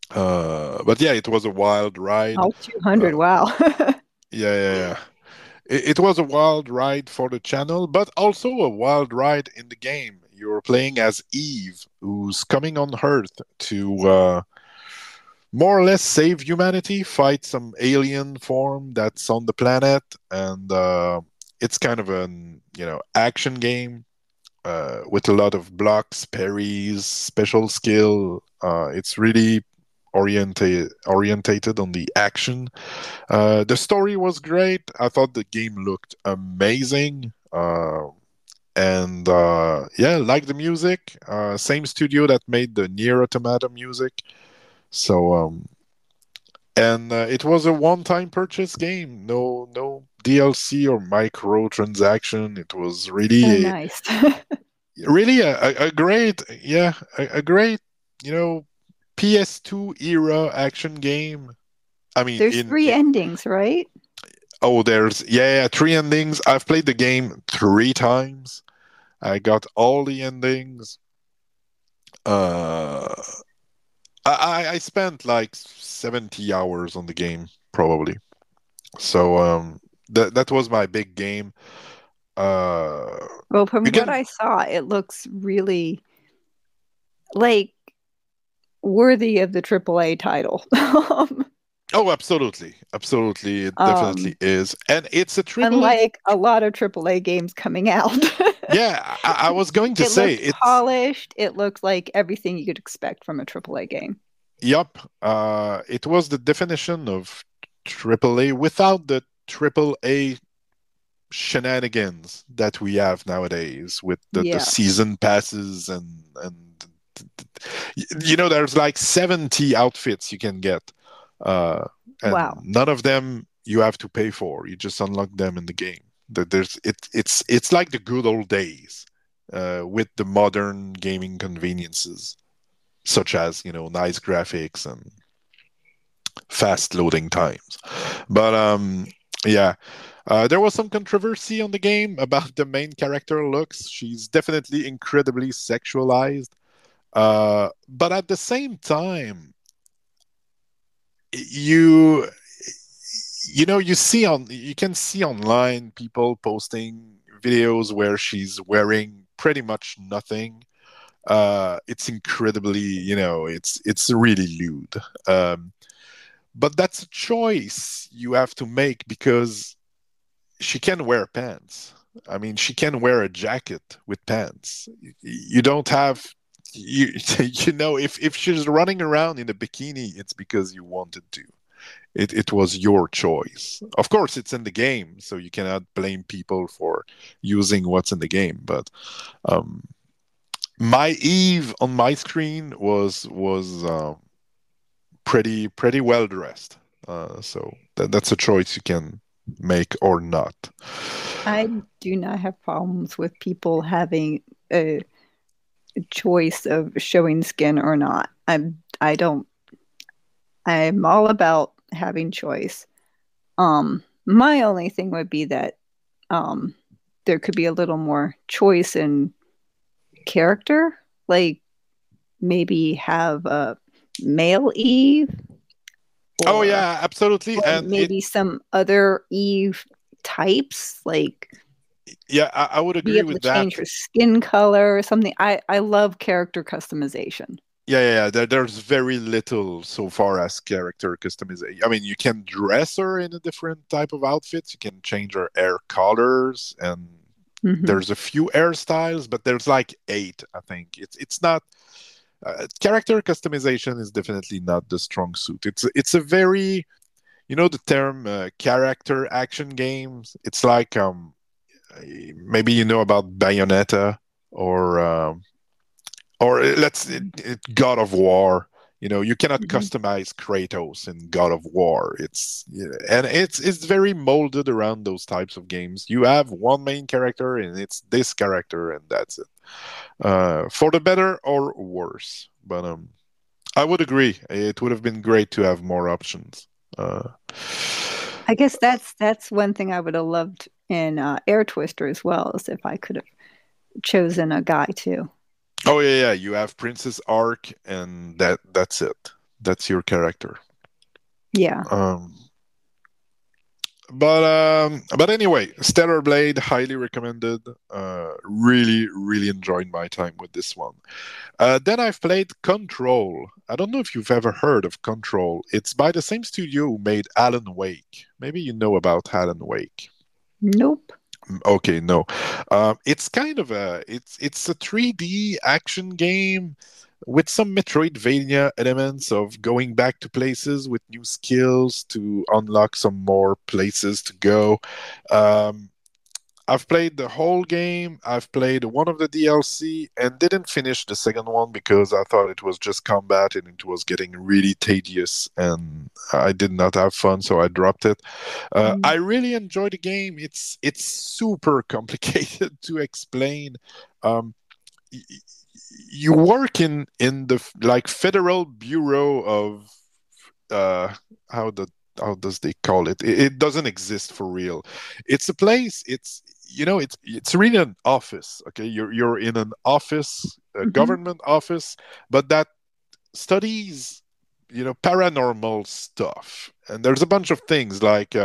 A: But yeah, it was a wild ride.
B: All 200.
A: Uh,
B: Wow.
A: yeah, yeah, yeah. It was a wild ride for the channel, but also a wild ride in the game. You're playing as Eve, who's coming on Earth to more or less save humanity, fight some alien form that's on the planet, and it's kind of an action game with a lot of blocks, parries, special skill. It's really orientated on the action. The story was great. I thought the game looked amazing. And yeah, like the music. Same studio that made the Nier Automata music. So and it was a one-time purchase game. No DLC or microtransaction. It was
B: Oh,
A: really
B: nice.
A: really a great, yeah, a great, you know, PS2 era action game. I mean,
B: There's three endings, right?
A: oh, there's, yeah, three endings. I've played the game three times. I got all the endings. Uh, I spent like 70 hours on the game probably. So that was my big game. Uh,
B: Well, from
A: you
B: what
A: can
B: I saw, it looks really like worthy of the AAA title.
A: Oh, absolutely, absolutely, it definitely
B: Um,
A: is, and it's a triple A.
B: unlike a lot of AAA games coming out.
A: Yeah, I was going to
B: It
A: say
B: looks
A: it's.
B: polished. It looks like everything you could expect from a AAA game.
A: Yup, it was the definition of triple A without the triple A shenanigans that we have nowadays with the
B: Yeah.
A: season passes and there's like 70 outfits you can get, uh, and
B: Wow.
A: none of them you have to pay for. You just unlock them in the game. It's like the good old days, with the modern gaming conveniences such as nice graphics and fast loading times. But yeah, there was some controversy on the game about the main character looks. She's definitely incredibly sexualized. But at the same time, you you can see online people posting videos where she's wearing pretty much nothing. It's incredibly, it's really lewd. But that's a choice you have to make because she can wear pants. I mean, she can wear a jacket with pants. You don't have you if she's running around in a bikini, it's because you wanted to. It was your choice. Of course, it's in the game, so you cannot blame people for using what's in the game. But um, my Eve on my screen was pretty well dressed. So that's a choice you can make or not.
B: I do not have problems with people having a choice of showing skin or not. I don't I'm all about having choice. My only thing would be that um there could be a little more choice in character, like maybe have a male Eve
A: Oh
B: or
A: yeah, absolutely, and
B: maybe some other Eve types, like
A: yeah, I would
B: be
A: agree
B: able to
A: with
B: change
A: that.
B: her skin color or something. I love character customization.
A: Yeah. There's very little so far as character customization. I mean, you can dress her in a different type of outfits. You can change her hair colors, and
B: Hmm.
A: there's a few hairstyles, but there's like eight. I think it's not. Character customization is definitely not the strong suit. It's a very, the term character action games. It's like maybe about Bayonetta or God of War. You cannot
B: Hmm.
A: customize Kratos in God of War. It's very molded around those types of games. You have one main character and it's this character and that's it. For the better or worse. But I would agree. It would have been great to have more options. Uh,
B: I guess that's one thing I would have loved in Air Twister as well, as if I could have chosen a guy too.
A: oh yeah. You have Princess Arc, and that's it. That's your character.
B: Yeah.
A: Um, but anyway, Stellar Blade, highly recommended. Really enjoyed my time with this one. Then I've played Control. I don't know if you've ever heard of Control. It's by the same studio who made Alan Wake. Maybe you know about Alan Wake.
B: Nope.
A: Okay, no. It's kind of it's a 3D action game with some Metroidvania elements of going back to places with new skills to unlock some more places to go. Um, I've played the whole game. I've played one of the DLC and didn't finish the second one because I thought it was just combat and it was getting really tedious and I did not have fun, so I dropped it. I really enjoy the game. It's super complicated to explain. Um, you work in the like Federal Bureau of uh, how the how does they call it? It doesn't exist for real. It's a place. It's really an office. Okay, you're in an office, a
B: Mm-hmm.
A: government office, but that studies paranormal stuff. And there's a bunch of things like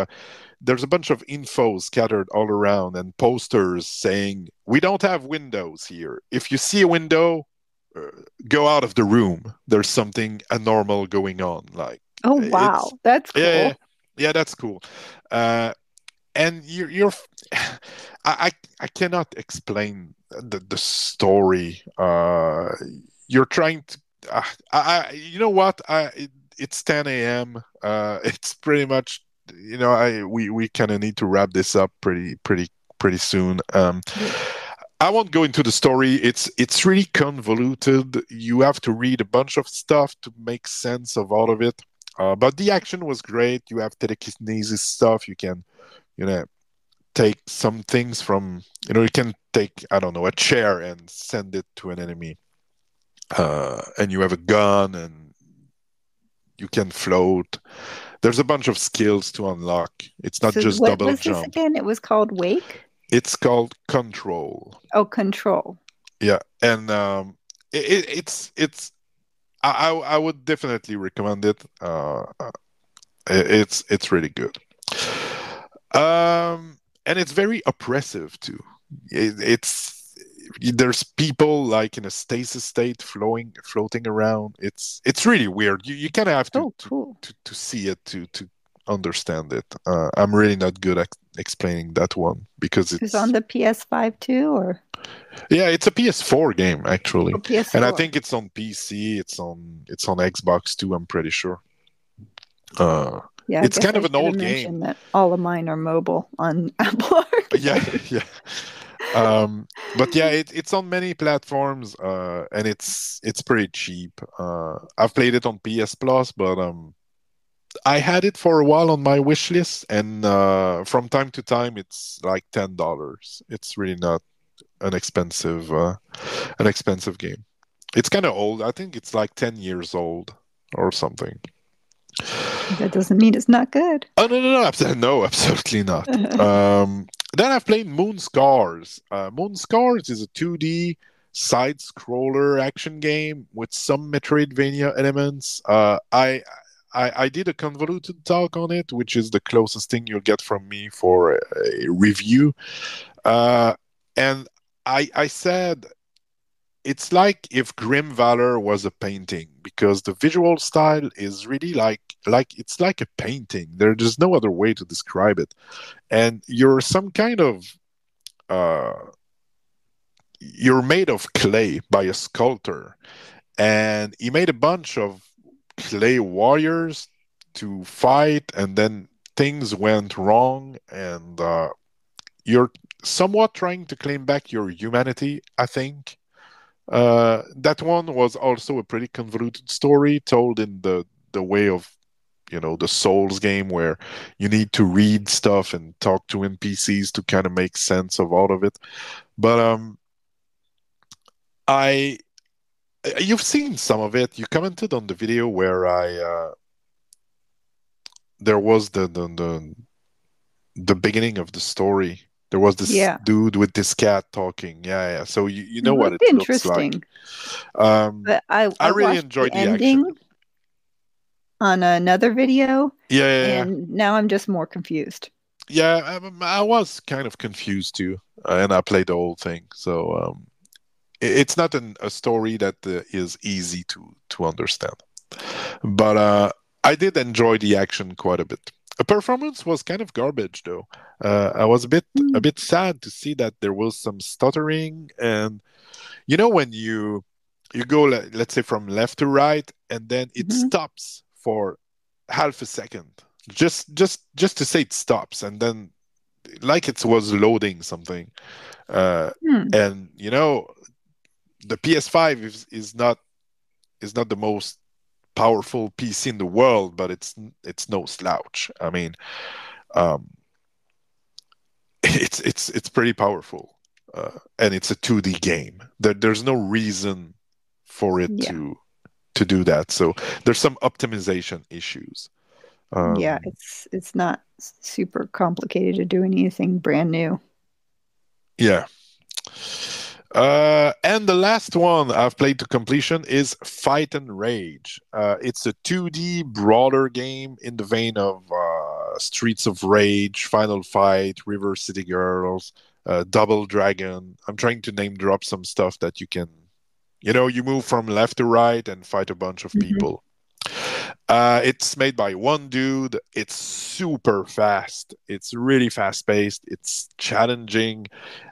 A: there's a bunch of info scattered all around and posters saying we don't have windows here. If you see a window, uh, go out of the room. There's something abnormal going on. Like
B: Oh,
A: it's
B: wow. That's
A: yeah,
B: cool.
A: yeah, that's cool. Uh, and you're I cannot explain the story. You're trying to you know what it's 10 a.m. It's pretty much I we kind of need to wrap this up pretty soon.
B: Yeah.
A: I won't go into the story. It's really convoluted. You have to read a bunch of stuff to make sense of all of it. But the action was great. You have telekinesis stuff. You can, you know, take some things from, you can take, I don't know, a chair and send it to an enemy. And you have a gun and you can float. There's a bunch of skills to unlock. It's not
B: So
A: just
B: what
A: double
B: was this
A: jump.
B: again? It was called Wake?
A: It's called Control.
B: Oh, Control.
A: Yeah, and it's I would definitely recommend it. It's really good. And it's very oppressive too. It's there's people like in a stasis state floating around. It's really weird. You kind of have to,
B: Oh, cool.
A: to see it to understand it. I'm really not good at explaining that one because
B: It's on
A: it's
B: the PS5 too, or
A: yeah, it's a PS4 game
B: oh,
A: actually, and I
B: PS4?
A: think it's on PC. It's on Xbox too. I'm pretty sure. Uh,
B: Yeah, I
A: it's
B: guess
A: kind
B: I
A: of an
B: should have
A: old game.
B: mentioned that all of mine are mobile on Apple
A: Yeah,
B: Arcade.
A: yeah. But yeah, it's on many platforms, and it's pretty cheap. I've played it on PS Plus, but I had it for a while on my wish list, and from time to time, it's like $10. It's really not an expensive game. It's kind of old. I think it's like 10 years old or something.
B: That doesn't mean it's not good.
A: Oh no, no, absolutely not. Then I've played Moon Scars. Moon Scars is a 2D side scroller action game with some Metroidvania elements. I did a convoluted talk on it, which is the closest thing you'll get from me for a review. And I said it's like if Grim Valor was a painting because the visual style is really like it's like a painting. There's no other way to describe it. And uh you're made of clay by a sculptor, and he made a bunch of clay warriors to fight, and then things went wrong, and you're somewhat trying to claim back your humanity, I think. That one was also a pretty convoluted story told in the way of the Souls game where you need to read stuff and talk to NPCs to kind of make sense of all of it. But I you've seen some of it. You commented on the video where I there was the beginning of the story. There was this
B: Yeah,
A: dude with this cat talking. Yeah, yeah. So you
B: it
A: know what
B: looked
A: it looks like.
B: interesting,
A: Um,
B: but I
A: I
B: I
A: really
B: watched the
A: enjoyed the action.
B: ending on another video,
A: Yeah, yeah, yeah.
B: and now I'm just more confused.
A: Yeah, I was kind of confused too, and I played the whole thing. So it's not a story that is easy to understand. But I did enjoy the action quite a bit. The performance was kind of garbage, though. I was a
B: Mm-hmm.
A: bit sad to see that there was some stuttering, and you know when you go let's say from left to right, and then it stops for half a second, just to say it stops, and then like it was loading something, uh,
B: Hmm.
A: and the PS5 is not the most powerful PC in the world, but it's no slouch. I mean, um, it's pretty powerful, and it's a 2D game. There's no reason for it
B: Yeah.
A: to do that. So there's some optimization issues.
B: Yeah,
A: Um,
B: it's not super complicated to do anything brand new.
A: yeah. And the last one I've played to completion is Fight and Rage. It's a 2D brawler game in the vein of Streets of Rage, Final Fight, River City Girls, Double Dragon. I'm trying to name drop some stuff that you move from left to right and fight a bunch of
B: Hmm.
A: people. It's made by one dude. It's super fast. It's really fast paced. It's challenging.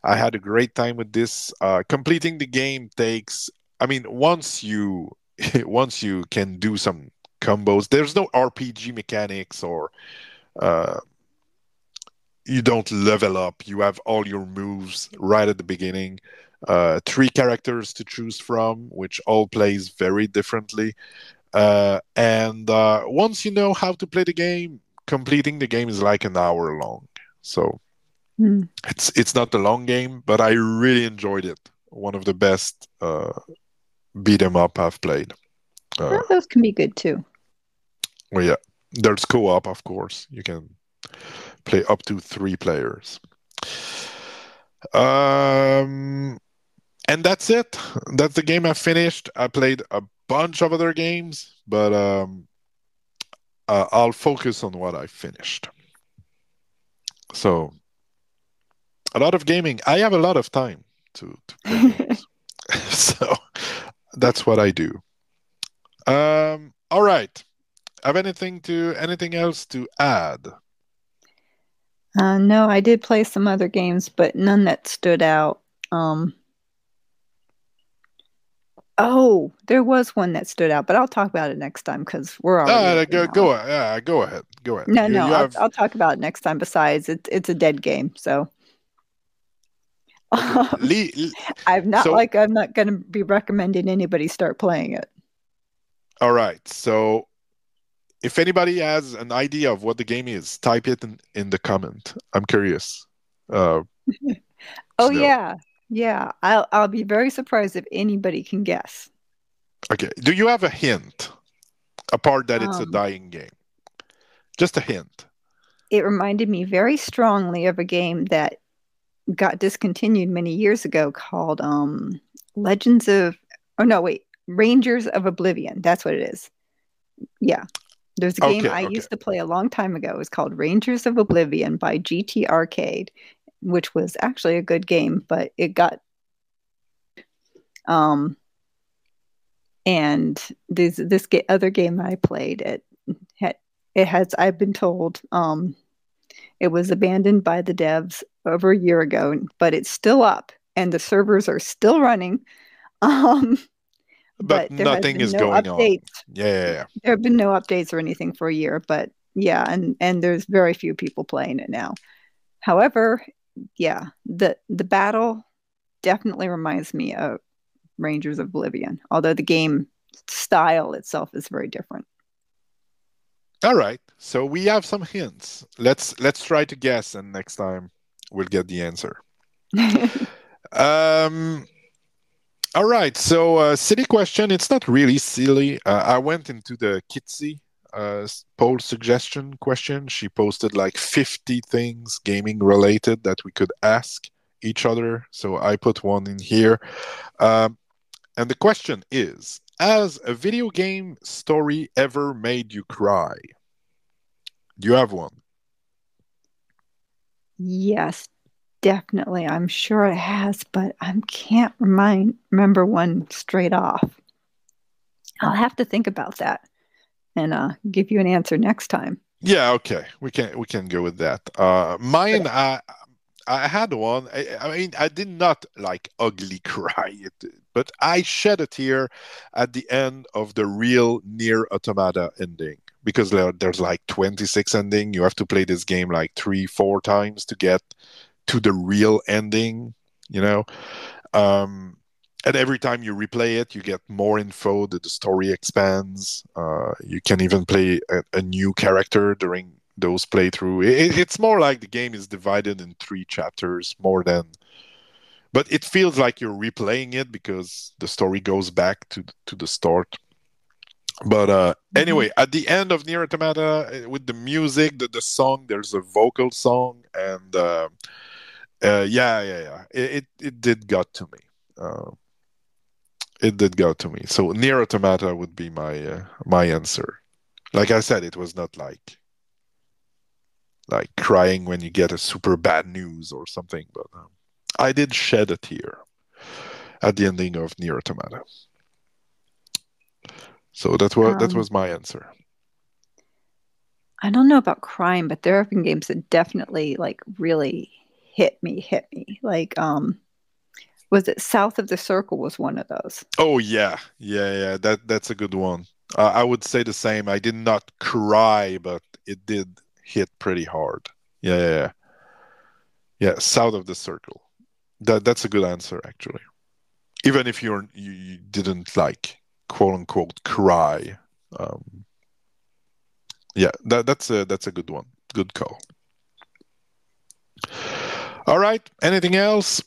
A: I had a great time with this. Completing the game takes. I mean, once you once you can do some combos, there's no RPG mechanics or uh, you don't level up. You have all your moves right at the beginning. Three characters to choose from, which all plays very differently. And once you know how to play the game, completing the game is like an hour long. So
B: Mm.
A: it's not a long game, but I really enjoyed it. One of the best beat 'em up I've played. Uh,
B: Well, those can be good too.
A: well, yeah, there's co-op, of course. You can play up to three players. Um, and that's it. That's the game I finished. I played a bunch of other games, but I'll focus on what I finished. So a lot of gaming. I have a lot of time to play games, so that's what I do. All right. Have anything else to add?
B: No, I did play some other games, but none that stood out. Um, oh, there was one that stood out, but I'll talk about it next time because we're already over an hour.
A: Go ahead. Go ahead.
B: No,
A: You
B: no,
A: you
B: I'll
A: have
B: I'll talk about it next time. Besides, it's a dead game, so
A: okay.
B: I'm not going to be recommending anybody start playing it.
A: All right. So if anybody has an idea of what the game is, type it in the comment. I'm curious uh,
B: Oh
A: to know.
B: yeah, yeah. I'll be very surprised if anybody can guess.
A: Okay. Do you have a hint apart that it's a
B: Um,
A: dying game? Just a hint.
B: it reminded me very strongly of a game that got discontinued many years ago called Legends of oh no, wait, Rangers of Oblivion. That's what it is. Yeah. There's a game
A: Okay.
B: I
A: Okay.
B: used to play a long time ago. It was called Rangers of Oblivion by GT Arcade, which was actually a good game, but it got um and other game I played had it has I've been told it was abandoned by the devs over a year ago, but it's still up and the servers are still running. Um,
A: But
B: but there has
A: nothing
B: been
A: is
B: no
A: going on.
B: updates.
A: Yeah, yeah, yeah.
B: There have been no updates or anything for a year, but yeah, and there's very few people playing it now. However, yeah, the battle definitely reminds me of Rangers of Oblivion, although the game style itself is very different.
A: All right. So we have some hints. Let's try to guess, and next time we'll get the answer. Um. All right. So silly question. It's not really silly. I went into the Kitsy poll suggestion question. She posted like 50 things gaming related that we could ask each other. So I put one in here. Um, and the question is: has a video game story ever made you cry? Do you have one?
B: Yes, definitely. I'm sure it has, but I can't remember one straight off. I'll have to think about that and give you an answer next time.
A: Yeah, okay. We can go with that.
B: But
A: Mine, I had one. I mean, I did not like ugly cry, but I shed a tear at the end of the real Near Automata ending because there's like 26 ending. You have to play this game like 3, 4 times to get to the real ending. You know, um, and every time you replay it, you get more info. The story expands. You can even play a new character during those playthrough. It's more like the game is divided in 3 chapters more than, but it feels like you're replaying it because the story goes back to the start. But
B: Mhm.
A: anyway, at the end of Nier Automata, with the music, the song, there's a vocal song, and yeah, it did got to me. Uh, it did go to me. So Nier Automata would be my answer. Like I said, it was not like crying when you get a super bad news or something, but I did shed a tear at the ending of Nier Automata. So that was
B: Um,
A: my answer.
B: I don't know about crime, but there have been games that definitely like really hit me. Like was it South of the Circle was one of those.
A: Oh yeah. That's a good one. I would say the same. I did not cry, but it did hit pretty hard. Yeah. South of the circle. That's a good answer actually. Even if you didn't like quote unquote cry. Um, yeah, that's a good one. Good call. All right. Anything else?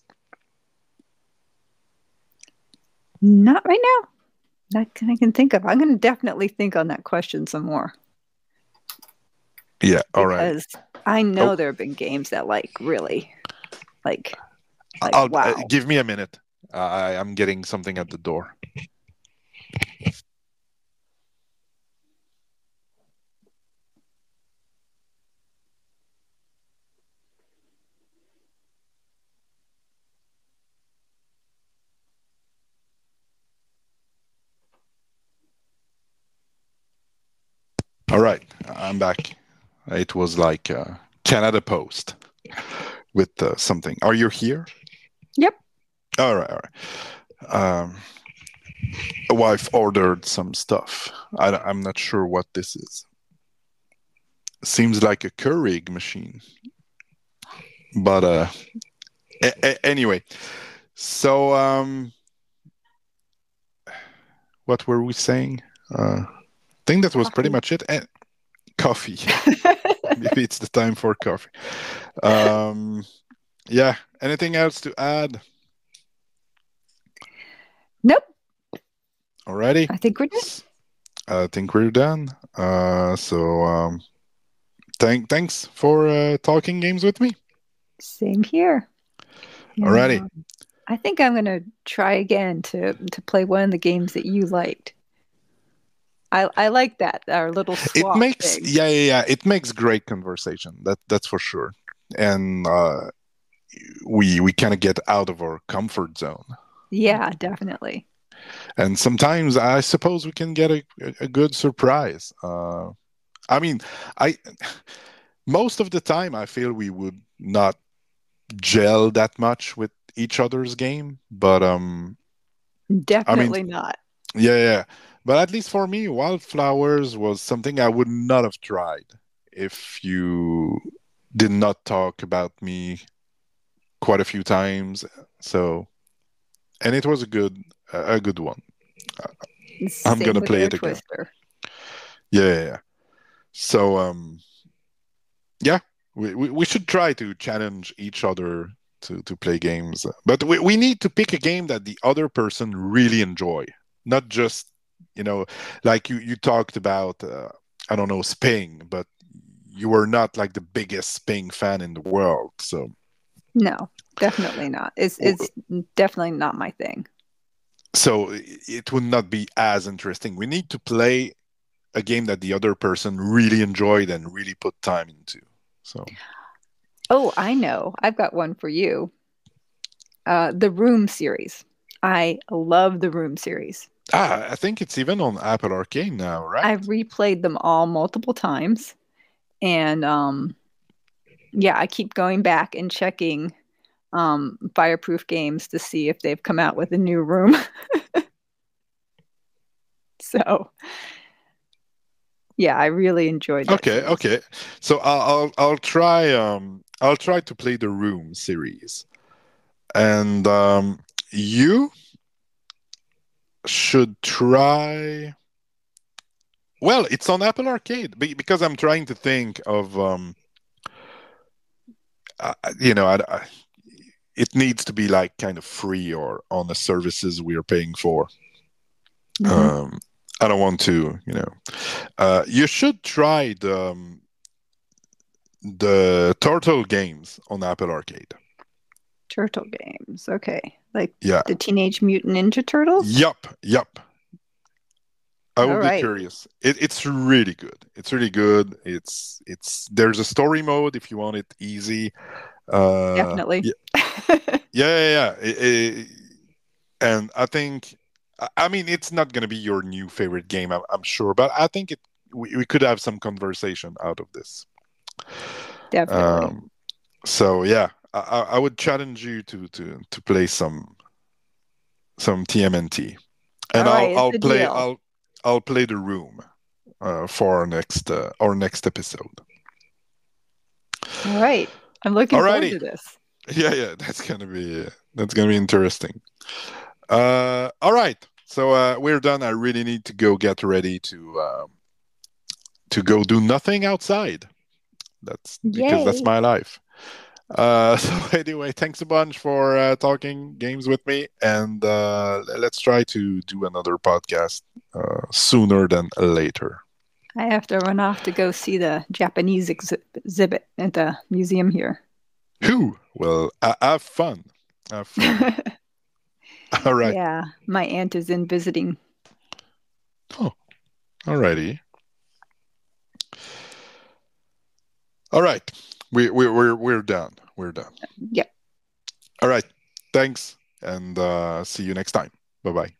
B: Not right now. Not that I can think of. I'm going to definitely think on that question some more
A: Yeah. All righty.
B: because I
A: Oh,
B: know there have been games that like really like
A: I'll
B: wow.
A: give me a minute. I'm getting something at the door. All right. I'm back. It was like Canada Post with something. Are you here?
B: Yep.
A: All right. All right. A wife ordered some stuff. I'm not sure what this is. Seems like a Keurig machine, but anyway. So what were we saying? I think that was pretty
B: Coffee.
A: much it. And coffee. Maybe it's the time for coffee. Um, yeah. Anything else to add?
B: Nope.
A: Alrighty.
B: I think we're done.
A: I think we're done. So thanks for talking games with me.
B: Same here. And
A: Alrighty.
B: I think I'm gonna try again to play one of the games that you liked. I like that our little
A: It
B: swap
A: makes
B: thing.
A: yeah. It makes great conversation. That's for sure. And we kind of get out of our comfort zone.
B: Yeah, definitely.
A: And sometimes I suppose we can get a good surprise. I mean, I most of the time I feel we would not gel that much with each other's game, but I mean,
B: Definitely not.
A: yeah. But at least for me, Wildflowers was something I would not have tried if you did not talk about me quite a few times. So, and it was a good one. I'm
B: Same
A: gonna
B: with
A: play
B: Air
A: it again.
B: Twister.
A: Yeah. So, yeah, we should try to challenge each other to play games, but we need to pick a game that the other person really enjoy, not just you know, like you talked about. I don't know Sping, but you were not like the biggest Sping fan in the world, so
B: No, definitely not. It's definitely not my thing.
A: so it would not be as interesting. We need to play a game that the other person really enjoyed and really put time into. So
B: Oh, I know. I've got one for you. The Room series. I love the Room series.
A: I think it's even on Apple Arcade now, right?
B: I've replayed them all multiple times, and yeah, I keep going back and checking Fireproof Games to see if they've come out with a new room. So, yeah, I really enjoyed that
A: Okay,
B: series.
A: okay. So I'll try to play the Room series. And you should try. Well, it's on Apple Arcade because I'm trying to think of you know, it needs to be like kind of free or on the services we're paying for.
B: Hmm.
A: Um, I don't want to, you should try the Turtle games on Apple Arcade.
B: Turtle games. Okay. Like
A: Yeah.
B: the Teenage Mutant Ninja Turtles?
A: Yup. Yup. I
B: All
A: would be
B: right.
A: curious. It's really good. It's really good. It's there's a story mode if you want it easy.
B: Definitely.
A: Yeah, yeah. And I think, I mean, it's not going to be your new favorite game, I'm sure, but I think we could have some conversation out of this.
B: Definitely.
A: Um, so yeah, I would challenge you to play some TMNT, and
B: All right. It's
A: I'll
B: a
A: play
B: deal.
A: I'll play the room for our next episode.
B: All right. I'm looking forward
A: Alrighty,
B: to this.
A: yeah, that's gonna be interesting. All right, so we're done. I really need to go get ready to go do nothing outside. That's because that's
B: Yay.
A: my life. So anyway, thanks a bunch for talking games with me, and let's try to do another podcast sooner than later.
B: I have to run off to go see the Japanese exhibit at the museum here.
A: Who? Well, have fun. Have fun. All right.
B: Yeah, my aunt is in visiting.
A: Oh, alrighty. All right. We're done. We're done.
B: Yep.
A: All right. Thanks, and see you next time. Bye bye.